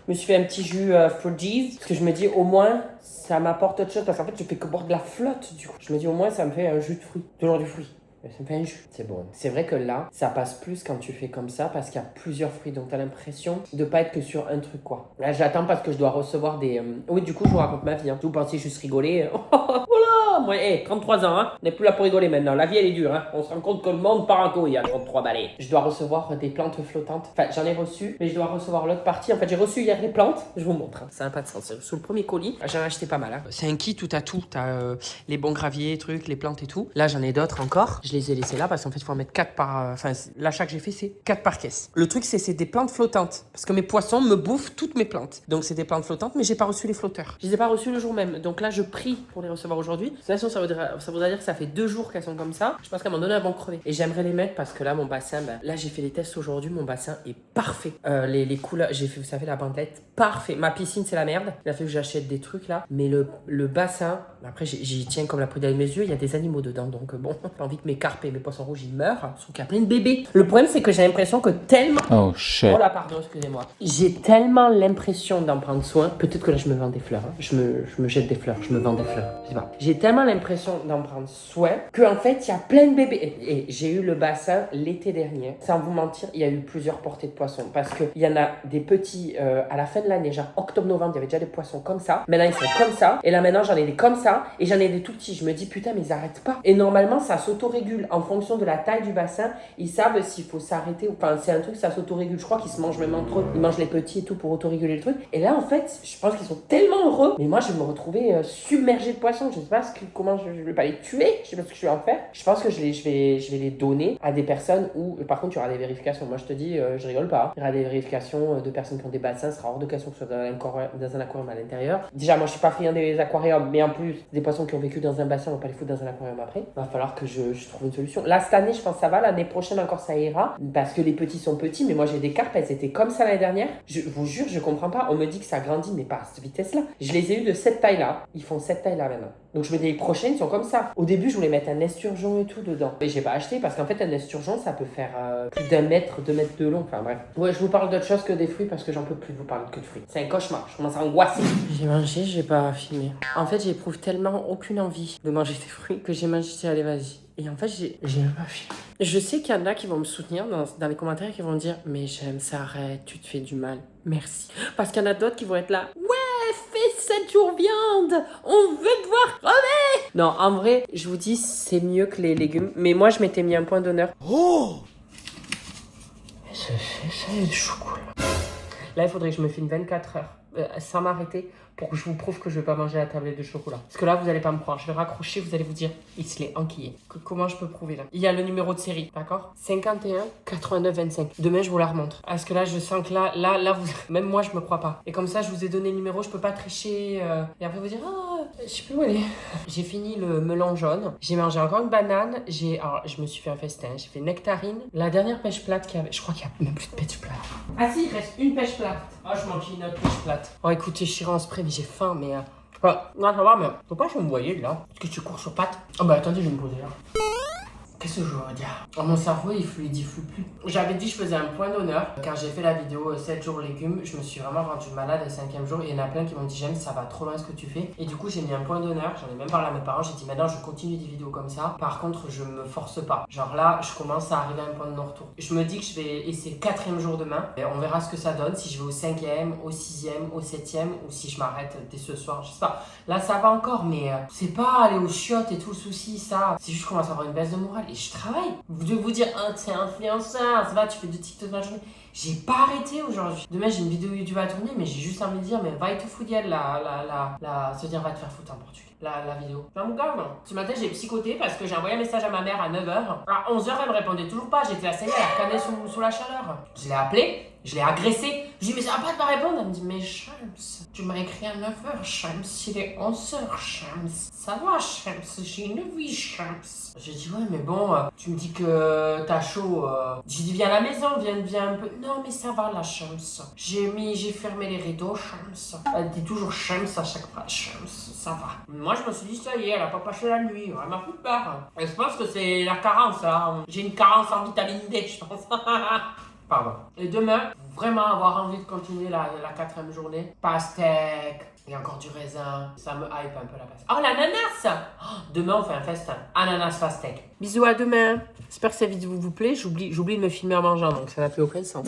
Je me suis fait un petit jus Frugies, parce que je me dis, au moins, ça m'apporte autre chose. Parce qu'en fait, je fais que boire de la flotte, du coup. Je me dis, au moins, ça me fait un jus de fruits. Toujours du fruit. Ça me fait un jus. C'est bon. C'est vrai que là, ça passe plus quand tu fais comme ça parce qu'il y a plusieurs fruits. Donc, tu as l'impression de pas être que sur un truc, quoi. Là, j'attends parce que je dois recevoir des... Oui, du coup, je vous raconte ma vie. Hein. Vous pensez juste rigoler. Voilà. Moi, 33 ans, hein. On n'est plus là pour rigoler maintenant. La vie, elle est dure, hein. On se rend compte que le monde part en couille à 33 balais. Je dois recevoir des plantes flottantes. Enfin, j'en ai reçu, mais je dois recevoir l'autre partie. En fait, j'ai reçu hier les plantes. Je vous montre. Hein. Ça n'a pas de sens. Sous le premier colis, j'en ai acheté pas mal. Hein. C'est un kit où t'as tout. T'as les bons graviers, trucs, les plantes et tout. Là, j'en ai d'autres encore. Je les ai laissés là parce qu'en fait, il faut en mettre 4 par... Enfin, l'achat que j'ai fait, c'est 4 par caisse. Le truc, c'est des plantes flottantes. Parce que mes poissons me bouffent toutes mes plantes. Donc, c'est des plantes flottantes, mais j'ai pas reçu les flotteurs. Je les ai pas reçus le jour même. Donc là, je prie pour les recevoir aujourd'hui. De toute façon, ça voudrait dire que ça fait 2 jours qu'elles sont comme ça. Je pense qu'à un moment donné, elles vont crever. Et j'aimerais les mettre parce que là, mon bassin, ben, là, j'ai fait les tests aujourd'hui. Mon bassin est parfait. Les couleurs, j'ai fait, vous savez, la bandelette, parfait. Ma piscine, c'est la merde. Il a fallu que j'achète des trucs là. Mais le bassin, après, j'y tiens comme la poudre à mes yeux. Il y a des animaux dedans. Donc bon, j'ai envie que mes carpes et mes poissons rouges, ils meurent. Sauf qu'il y a plein de bébés. Le problème, c'est que j'ai l'impression que tellement... Oh shit. Oh là, pardon, excusez-moi. J'ai tellement l'impression d'en prendre soin. Peut-être que là, je me vends des fleurs. Hein. Je me jette des fleurs. Je me vends des fleurs. Je sais pas. J'ai tellement l'impression d'en prendre soin qu'en fait, il y a plein de bébés. Et j'ai eu le bassin l'été dernier. Sans vous mentir, il y a eu plusieurs portées de poissons. Parce qu'il y en a des petits à la fin de l'année, genre octobre-novembre, il y avait déjà des poissons comme ça. Maintenant, ils sont comme ça. Et là, maintenant, j'en ai des comme ça. Et j'en ai des tout petits. Je me dis, putain, mais ils arrêtent pas. Et normalement, ça s'autorégule en fonction de la taille du bassin. Ils savent s'il faut s'arrêter ou pas. Enfin, c'est un truc, ça s'autorégule. Je crois qu'ils se mangent même entre eux. Ils mangent les petits et tout pour autoréguler le truc. Et là, en fait, je pense qu'ils sont tellement heureux. Mais moi, je vais me retrouver submergée de poissons. Je sais pas comment je vais pas les tuer. Je sais pas ce que je vais en faire. Je pense que je vais les donner à des personnes où, par contre, il y aura des vérifications. Moi, je te dis, je rigole pas. Il y aura des vérifications de personnes qui ont des bassins. Ce sera hors de question que ce soit dans un aquarium à l'intérieur. Déjà, moi, je suis pas friand des aquariums. Mais en plus, des poissons qui ont vécu dans un bassin, on va pas les foutre dans un aquarium après. Il va falloir que je trouve une solution. Là, cette année, je pense que ça va. L'année prochaine, encore, ça ira. Parce que les petits sont petits. Mais moi, j'ai des carpes. Elles étaient comme ça l'année dernière. Je vous jure, je comprends pas. On me dit que ça grandit, mais pas à cette vitesse-là. Je les ai eu de cette taille-là. Ils font cette taille-là maintenant. Donc je me dis, les prochaines sont comme ça. Au début, je voulais mettre un esturgeon et tout dedans. Mais j'ai pas acheté parce qu'en fait, un esturgeon, ça peut faire plus d'1 mètre, 2 mètres de long. Enfin bref. Ouais, je vous parle d'autre chose que des fruits parce que j'en peux plus de vous parler que de fruits. C'est un cauchemar. Je commence à angoisser. J'ai mangé, j'ai pas filmé. En fait, j'éprouve tellement aucune envie de manger des fruits que j'ai mangé, allez, vas-y. Et en fait, j'ai même pas filmé. Je sais qu'il y en a qui vont me soutenir dans les commentaires et qui vont me dire, mais j'aime ça, arrête, tu te fais du mal. Merci. Parce qu'il y en a d'autres qui vont être là. Ouais, fais 7 jours viande. On veut te voir crever. Non, en vrai, je vous dis, c'est mieux que les légumes. Mais moi, je m'étais mis un point d'honneur. Oh! C'est du chocolat. Là, il faudrait que je me filme 24 heures sans m'arrêter pour que je vous prouve que je ne vais pas manger la tablette de chocolat. Parce que là, vous n'allez pas me croire. Je vais raccrocher, vous allez vous dire, il se l'est enquillé. Comment je peux prouver là? Il y a le numéro de série, d'accord? 51 89 25. Demain, je vous la remontre. Parce que là, je sens que là, vous... même moi, je me crois pas. Et comme ça, je vous ai donné le numéro, je peux pas tricher. Et après, vous dire, je sais plus où elle est. J'ai fini le melon jaune. J'ai mangé encore une banane. Alors, je me suis fait un festin. J'ai fait nectarine. La dernière pêche plate qu'il y avait, je crois qu'il y a même plus de pêche plate. Ah si, il reste une pêche plate. Oh, je manque une autre pêche plate. Oh, écoutez, je suis en spray, mais j'ai faim, mais... non, ça va, mais... Faut pas que je me voyais, là. Est-ce que tu cours sur pattes? Oh, bah, attendez, je vais me poser, là. Qu'est-ce que je veux dire? Mon cerveau, il fluidifie plus. J'avais dit que je faisais un point d'honneur. Quand j'ai fait la vidéo 7 jours légumes, je me suis vraiment rendu malade le 5e jour. Et il y en a plein qui m'ont dit, j'aime, ça va trop loin ce que tu fais. Et du coup, j'ai mis un point d'honneur. J'en ai même parlé à mes parents. J'ai dit, maintenant, je continue des vidéos comme ça. Par contre, je me force pas. Genre là, je commence à arriver à un point de non-retour. Je me dis que je vais essayer le 4e jour demain. Et on verra ce que ça donne. Si je vais au 5e, au 6e, au 7e. Ou si je m'arrête dès ce soir. Je sais pas. Là, ça va encore. Mais c'est pas aller aux chiottes et tout le souci, ça. C'est juste que je commence à avoir une baisse de morale. Et je travaille. Vous devez vous dire, ah, t'es influenceur, ça va, tu fais de TikTok dans la journée. J'ai pas arrêté aujourd'hui. Demain, j'ai une vidéo YouTube à tourner, mais j'ai juste envie de dire, mais va te foutre, se dire, va te faire foutre en portugais. La vidéo. Ça me gave. Ce matin, j'ai psychoté parce que j'ai envoyé un message à ma mère à 9h. À 11h, elle me répondait toujours pas. J'étais assaillie à la canette sous la chaleur. Je l'ai appelée. Je l'ai agressée. Je lui ai dit, mais ça va pas te répondre. Elle me dit, mais Shams, tu m'as écrit à 9h, Shams. Il est 11h, Shams. Ça va, Shams. J'ai une vie, Shams. J'ai dit, ouais, mais bon, tu me dis que t'as chaud. J'ai dit, viens à la maison, viens un peu. Non, mais ça va, la Shams. J'ai fermé les rideaux, Shams. Elle dit toujours Shams à chaque fois. Shams, ça va. Moi, je me suis dit, ça y est, elle a pas passé la nuit. Elle m'a fait peur. Et je pense que c'est la carence, là. J'ai une carence en vitamine D, je pense. Pardon. Et demain, vraiment avoir envie de continuer la 4e journée. Pastèque. Il y a encore du raisin. Ça me hype un peu la pastèque. Oh, l'ananas! Demain, on fait un festin. Ananas pastèque. Bisous, à demain. J'espère que cette vidéo vous plaît. J'oublie de me filmer en mangeant, donc ça n'a plus aucun sens.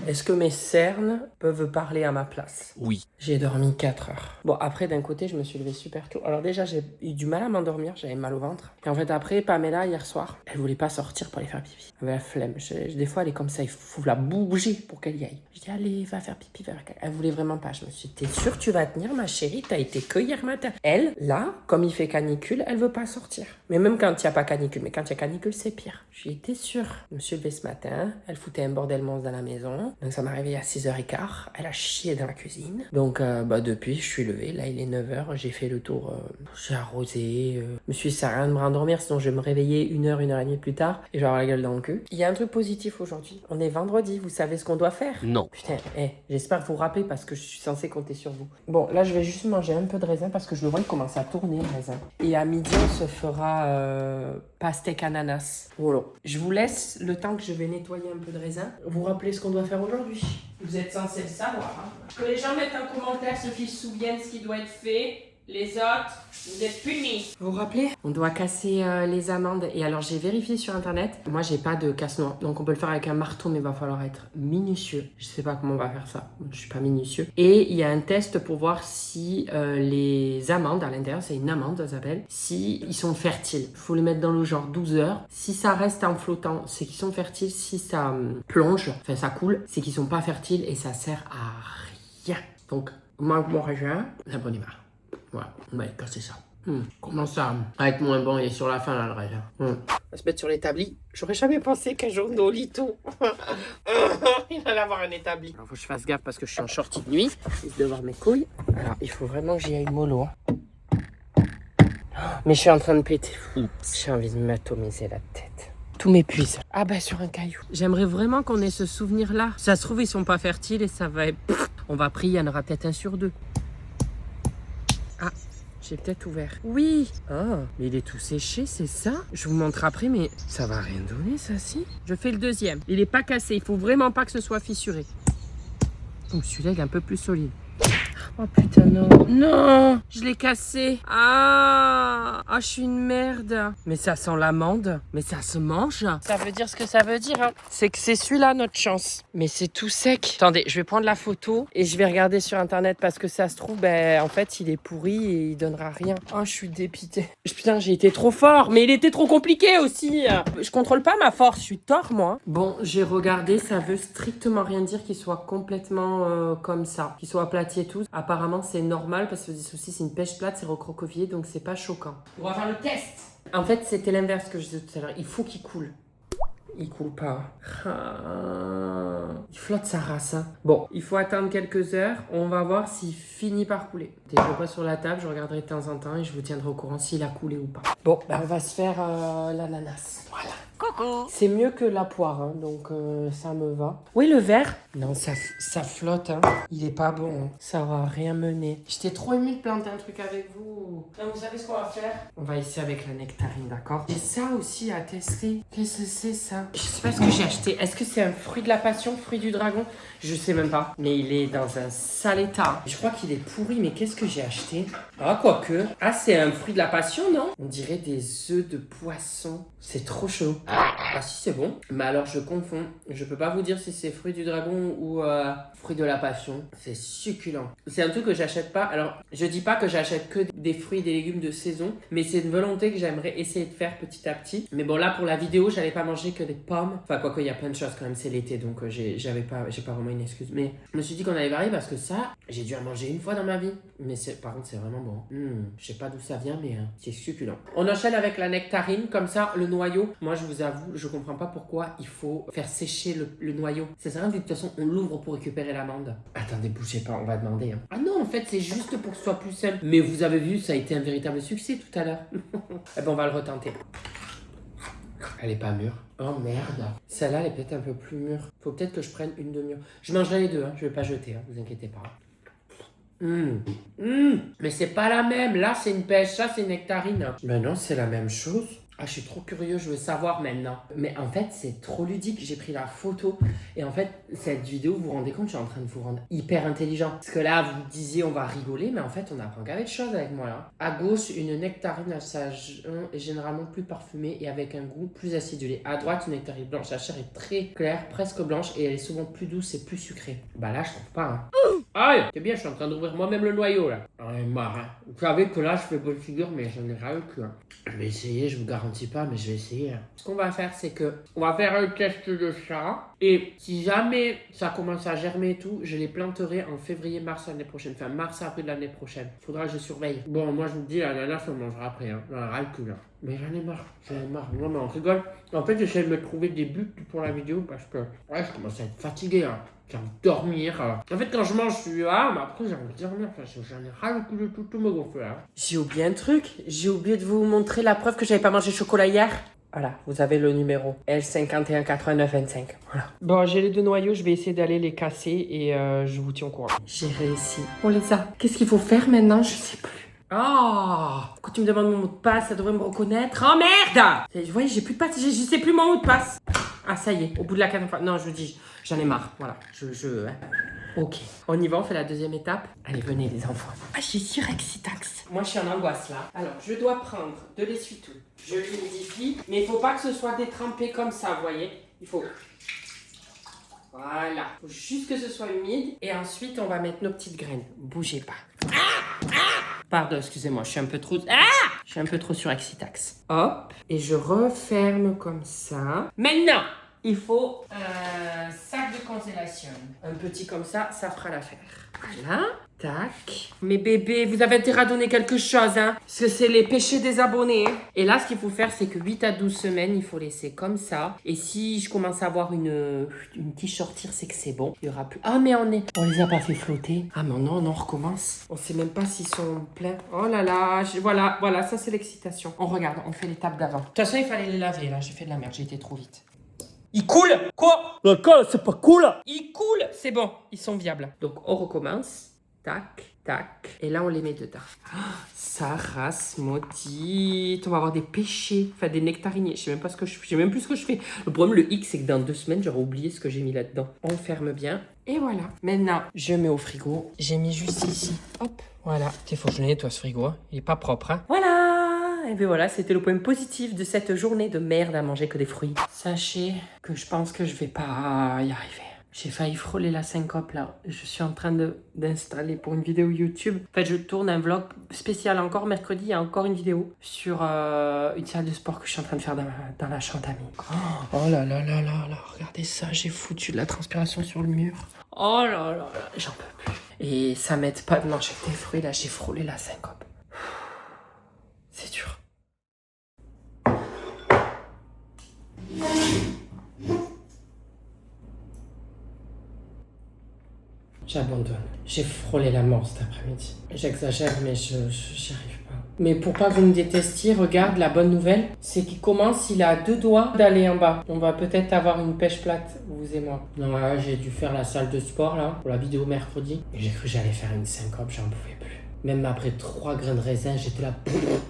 Est-ce que mes cernes peuvent parler à ma place? Oui. J'ai dormi 4 heures. Bon, après, d'un côté, je me suis levée super tôt. Alors déjà, j'ai eu du mal à m'endormir, j'avais mal au ventre. Et en fait, après, Pamela, hier soir, elle voulait pas sortir pour aller faire pipi. Elle avait la flemme. Des fois, elle est comme ça, il faut la bouger pour qu'elle y aille. Je dis, allez, va faire pipi, va faire caca. Elle voulait vraiment pas. Je me suis dit, t'es sûre que tu vas tenir, ma chérie? T'as été que hier matin. Elle, là, comme il fait canicule, elle veut pas sortir. Mais même quand il n'y a pas canicule, mais quand il y a canicule, c'est pire. J'ai été sûre. Je me suis levée ce matin, elle foutait un bordel monstre dans la maison. Donc ça m'a réveillée à 6h15. Elle a chié dans la cuisine. Donc depuis, je suis levée. Là, il est 9h. J'ai fait le tour. J'ai arrosé. Je me suis dit, ça sert à rien de me rendormir. Sinon, je vais me réveiller 1h30 plus tard. Et je vais avoir la gueule dans le cul. Il y a un truc positif aujourd'hui. On est vendredi. Vous savez ce qu'on doit faire? Non. Putain, j'espère vous rappeler parce que je suis censée compter sur vous. Bon, là, je vais juste manger un peu de raisin parce que je le vois, il commence à tourner le raisin. Et à midi, on se fera pastèque ananas. Voilà. Je vous laisse le temps que je vais nettoyer un peu de raisin. Vous rappelez ce qu'on doit faire aujourd'hui? Vous êtes censés le savoir. Hein. Que les gens mettent en commentaire ceux qui se souviennent ce qui doit être fait. Les autres, vous êtes punis. Vous vous rappelez? On doit casser les amandes. Et alors, j'ai vérifié sur internet. Moi, j'ai pas de casse-noix. Donc, on peut le faire avec un marteau, mais il va falloir être minutieux. Je sais pas comment on va faire ça. Je suis pas minutieux. Et il y a un test pour voir si les amandes à l'intérieur, c'est une amande, ça s'appelle, si ils sont fertiles. Il faut les mettre dans l'eau genre 12 heures. Si ça reste en flottant, c'est qu'ils sont fertiles. Si ça plonge, enfin ça coule, c'est qu'ils sont pas fertiles et ça sert à rien. Donc, moi, mon raisin, la bonne humeur. Voilà, on va casser ça. Comment ça? Avec moins bon, il est sur la fin là le raisin. On va se mettre sur l'établi. J'aurais jamais pensé qu'un jour Nolito il allait avoir un établi. Alors faut que je fasse gaffe parce que je suis en shorty de nuit. Je risque de voir mes couilles. Alors il faut vraiment que j'y aille mollo. Hein. Mais je suis en train de péter. J'ai envie de m'atomiser la tête. Tout m'épuise. Ah bah sur un caillou. J'aimerais vraiment qu'on ait ce souvenir là. Ça se trouve ils sont pas fertiles et ça va être... On va prier, il y en aura peut-être un sur 2. Ah, j'ai peut-être ouvert. Oui. Ah, mais il est tout séché, c'est ça? Je vous montre après, mais ça va rien donner, ça, si? Je fais le deuxième. Il est pas cassé, il faut vraiment pas que ce soit fissuré. Oh, celui-là, il est un peu plus solide. Oh putain, non. Non, je l'ai cassé. Ah, je suis une merde. Mais ça sent l'amande. Mais ça se mange. Ça veut dire ce que ça veut dire. Hein. C'est que c'est celui-là notre chance. Mais c'est tout sec. Attendez, je vais prendre la photo et je vais regarder sur internet parce que ça se trouve, en fait, il est pourri et il donnera rien. Oh, je suis dépitée. Putain, j'ai été trop fort. Mais il était trop compliqué aussi. Je contrôle pas ma force. Je suis tort, moi. Bon, j'ai regardé. Ça veut strictement rien dire qu'il soit complètement comme ça. Qu'il soit aplati et tout. Apparemment, c'est normal parce que aussi c'est une pêche plate, c'est recroquevillé, donc c'est pas choquant. On va faire le test. En fait, c'était l'inverse que je disais tout à l'heure. Il faut qu'il coule. Il coule pas. Il flotte sa race. Hein. Bon, il faut attendre quelques heures. On va voir s'il finit par couler. Je le vois sur la table, je regarderai de temps en temps et je vous tiendrai au courant s'il a coulé ou pas. Bon, on va se faire l'ananas. Voilà. Coucou. C'est mieux que la poire, hein, donc ça me va. Oui, le verre. Non, ça flotte. Hein. Il est pas bon. Hein. Ça va rien mener. J'étais trop émue de planter un truc avec vous. Non, vous savez ce qu'on va faire? On va essayer avec la nectarine, d'accord? J'ai ça aussi à tester. Qu'est-ce que c'est ça? Je sais pas ce que j'ai acheté. Est-ce que c'est un fruit de la passion, fruit du dragon? Je sais même pas. Mais il est dans un sale état. Je crois qu'il est pourri, mais qu'est-ce que j'ai acheté? Ah, quoique. Ah, c'est un fruit de la passion, non? On dirait des œufs de poisson. C'est trop chaud. Ah si, c'est bon. Mais alors, je confonds. Je peux pas vous dire si c'est fruit du dragon ou fruit de la passion. C'est succulent. C'est un truc que j'achète pas. Alors, je dis pas que j'achète que des fruits et des légumes de saison, mais c'est une volonté que j'aimerais essayer de faire petit à petit. Mais bon, là, pour la vidéo, j'allais pas manger que des pommes. Enfin, quoique, il y a plein de choses quand même. C'est l'été, donc j'ai pas vraiment une excuse. Mais je me suis dit qu'on allait varier parce que ça, j'ai dû en manger une fois dans ma vie. Mais par contre, c'est vraiment bon. Je sais pas d'où ça vient, mais c'est succulent. On enchaîne avec la nectarine. Comme ça, le noyau, moi, je vous vous avoue, je comprends pas pourquoi il faut faire sécher le noyau. Ça sert à rien, de toute façon, on l'ouvre pour récupérer l'amande. Attendez, bougez pas, on va demander. Hein. Ah non, en fait, c'est juste pour que ce soit plus simple. Mais vous avez vu, ça a été un véritable succès tout à l'heure. Eh ben, on va le retenter. Elle est pas mûre. Oh merde. Celle-là, elle est peut-être un peu plus mûre. Faut peut-être que je prenne une de mûre. Je mangerai les deux, hein. Je vais pas jeter, hein. Vous inquiétez pas. Mais c'est pas la même. Là, c'est une pêche. Ça, c'est une nectarine. Mais non, c'est la même chose. Ah, je suis trop curieux, je veux savoir maintenant. Mais en fait, c'est trop ludique. J'ai pris la photo. Et en fait, cette vidéo, vous vous rendez compte, je suis en train de vous rendre hyper intelligent. Parce que là, vous disiez, on va rigoler. Mais en fait, on apprend qu'avec de choses avec moi, là. À gauche, une nectarine à sa jaune est généralement plus parfumée et avec un goût plus acidulé. À droite, une nectarine blanche. La chair est très claire, presque blanche. Et elle est souvent plus douce et plus sucrée. Bah là, je trouve pas, hein. Aïe, c'est bien, je suis en train d'ouvrir moi-même le noyau, là. J'en ai marre, hein. Vous savez que là, je fais bonne figure, mais j'en ai ras le cul, hein. Je vais essayer, je vous garantis pas, mais je vais essayer. Ce qu'on va faire, c'est que on va faire un test de ça. Et si jamais ça commence à germer et tout, je les planterai en février-mars l'année prochaine. Enfin, mars-avril l'année prochaine. Faudra que je surveille. Bon, moi, je vous dis, la nana, on mangera après. Hein. J'en ai ras le cul, là. Mais j'en ai marre. Non, mais on rigole. En fait, j'essaie de me trouver des buts pour la vidéo parce que, ouais, je commence à être fatigué, hein. J'ai envie de dormir. En fait, quand je mange, je suis mais après, j'ai envie de dormir. Enfin, j'en ai ras le cul de tout me gonfler. Hein. J'ai oublié un truc. J'ai oublié de vous montrer la preuve que j'avais pas mangé de chocolat hier. Voilà, vous avez le numéro L518925. Voilà. Bon, j'ai les deux noyaux, je vais essayer d'aller les casser et je vous tiens au courant. J'ai réussi. On les a. Qu'est-ce qu'il faut faire maintenant? Je sais plus. Oh, quand tu me demandes mon mot de passe, ça devrait me reconnaître. Oh merde! Vous voyez, j'ai plus de passe, je sais plus mon mot de passe. Ah, ça y est, au bout de la 4e fois. Non, je vous dis, j'en ai marre. Voilà, hein. Ok, on y va, on fait la deuxième étape. Allez, venez les enfants. Ah, j'ai sur Excitax. Moi, je suis en angoisse là. Alors, je dois prendre de l'essuie-tout. Je l'humidifie, mais il faut pas que ce soit détrempé comme ça, vous voyez. Il faut... Voilà. Il faut juste que ce soit humide. Et ensuite, on va mettre nos petites graines. Bougez pas. Pardon, excusez-moi, je suis un peu trop sur Excitax. Hop, et je referme comme ça. Maintenant, il faut un sac de congélation. Un petit comme ça fera l'affaire. Voilà, tac. Mes bébés, vous avez intérêt à donner quelque chose, hein. Parce que c'est les péchés des abonnés. Et là, ce qu'il faut faire, c'est que 8 à 12 semaines, il faut laisser comme ça. Et si je commence à avoir une petite sortir, c'est que c'est bon. Il y aura plus... Ah, mais on les a pas fait flotter. Ah, mais non, on recommence. On sait même pas s'ils sont pleins. Oh là là, voilà, ça c'est l'excitation. On regarde, on fait l'étape d'avant. De toute façon, il fallait les laver, là. J'ai fait de la merde, j'ai été trop vite. Il coule. Quoi? Le col, c'est pas cool. Il coule. C'est bon, ils sont viables. Donc, on recommence. Tac, tac. Et là, on les met dedans. Oh, sa race maudite. On va avoir des pêchés. Enfin, des nectariniers. Je sais même pas ce que je fais. Je sais même plus ce que je fais. Le problème, le hic, c'est que dans 2 semaines, j'aurais oublié ce que j'ai mis là-dedans. On ferme bien. Et voilà. Maintenant, je mets au frigo. J'ai mis juste ici. Hop. Voilà. Il faut que je nettoie ce frigo. Hein. Il est pas propre. Hein. Voilà. Et bien voilà, c'était le point positif de cette journée de merde à manger que des fruits. Sachez que je pense que je vais pas y arriver. J'ai failli frôler la syncope là. Je suis en train d'installer pour une vidéo YouTube. En fait, je tourne un vlog spécial encore. Mercredi, il y a encore une vidéo sur une salle de sport que je suis en train de faire dans la chambre d'amis. Oh là là là là là. Regardez ça, j'ai foutu de la transpiration sur le mur. Oh là là là, j'en peux plus. Et ça m'aide pas de manger des fruits là. J'ai frôlé la syncope. C'est dur. J'abandonne. J'ai frôlé la mort cet après-midi. J'exagère, mais j'y arrive pas. Mais pour pas que vous me détestiez, regarde, la bonne nouvelle, c'est qu'il commence, il a 2 doigts d'aller en bas. On va peut-être avoir une pêche plate, vous et moi. Non, là, j'ai dû faire la salle de sport, là, pour la vidéo mercredi. Et j'ai cru que j'allais faire une syncope, j'en pouvais plus. Même après 3 grains de raisin, j'étais là.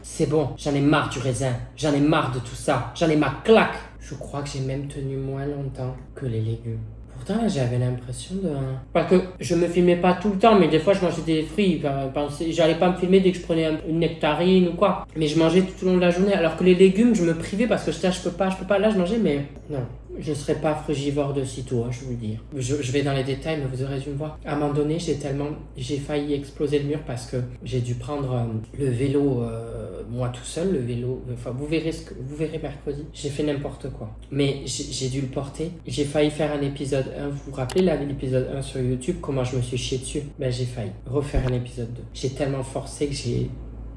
C'est bon, j'en ai marre du raisin. J'en ai marre de tout ça. J'en ai ma claque. Je crois que j'ai même tenu moins longtemps que les légumes. Pourtant, j'avais l'impression de... Parce que je me filmais pas tout le temps, mais des fois, je mangeais des fruits. J'allais pas me filmer dès que je prenais une nectarine ou quoi. Mais je mangeais tout au long de la journée. Alors que les légumes, je me privais parce que je peux pas. Là, je mangeais, mais... Non. Je ne serai pas frugivore de sitôt, je vous le dis. Je vais dans les détails, mais vous aurez dû me voir. À un moment donné, j'ai failli exploser le mur parce que j'ai dû prendre le vélo, moi tout seul, le vélo. Enfin, vous verrez mercredi. J'ai fait n'importe quoi. Mais j'ai dû le porter. J'ai failli faire un épisode 1. Vous vous rappelez là, l'épisode 1 sur YouTube, comment je me suis chié dessus? Ben, j'ai failli refaire un épisode 2. J'ai tellement forcé que j'ai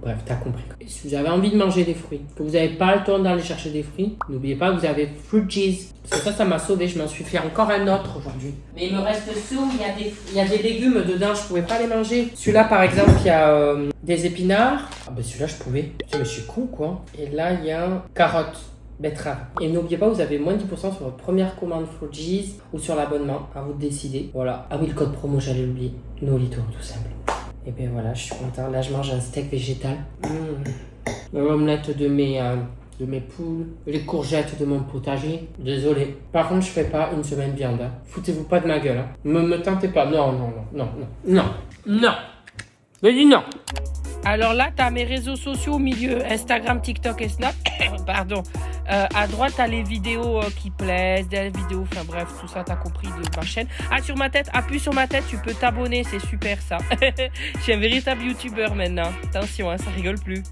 Bref, t'as compris. Et si vous avez envie de manger des fruits, que vous n'avez pas le temps d'aller chercher des fruits, n'oubliez pas que vous avez fruit cheese. Parce que ça m'a sauvé, je m'en suis fait encore un autre aujourd'hui. Mais il me reste ceux où il y a des légumes dedans, je pouvais pas les manger. Celui-là par exemple, il y a des épinards. Ah ben celui-là je pouvais. Putain mais je suis con quoi. Et là il y a carottes. Betterave. Et n'oubliez pas, vous avez moins de 10% sur votre première commande Fruitgees ou sur l'abonnement. À vous de décider. Voilà. Ah oui, le code promo, j'allais l'oublier. Nolito, tout simple. Et bien voilà, je suis content. Là, je mange un steak végétal. L'omelette de mes poules. Les courgettes de mon potager. Désolé. Par contre, je fais pas une semaine de viande. Hein. Foutez-vous pas de ma gueule. Hein. Me tentez pas. Non. Je dis non. Alors là, tu as mes réseaux sociaux au milieu, Instagram, TikTok et Snap. Pardon. À droite, tu as les vidéos qui plaisent, des vidéos, enfin bref, tout ça, tu as compris de ma chaîne. Ah, sur ma tête, appuie sur ma tête, tu peux t'abonner, c'est super ça. Je suis un véritable YouTuber maintenant. Attention, hein, ça rigole plus.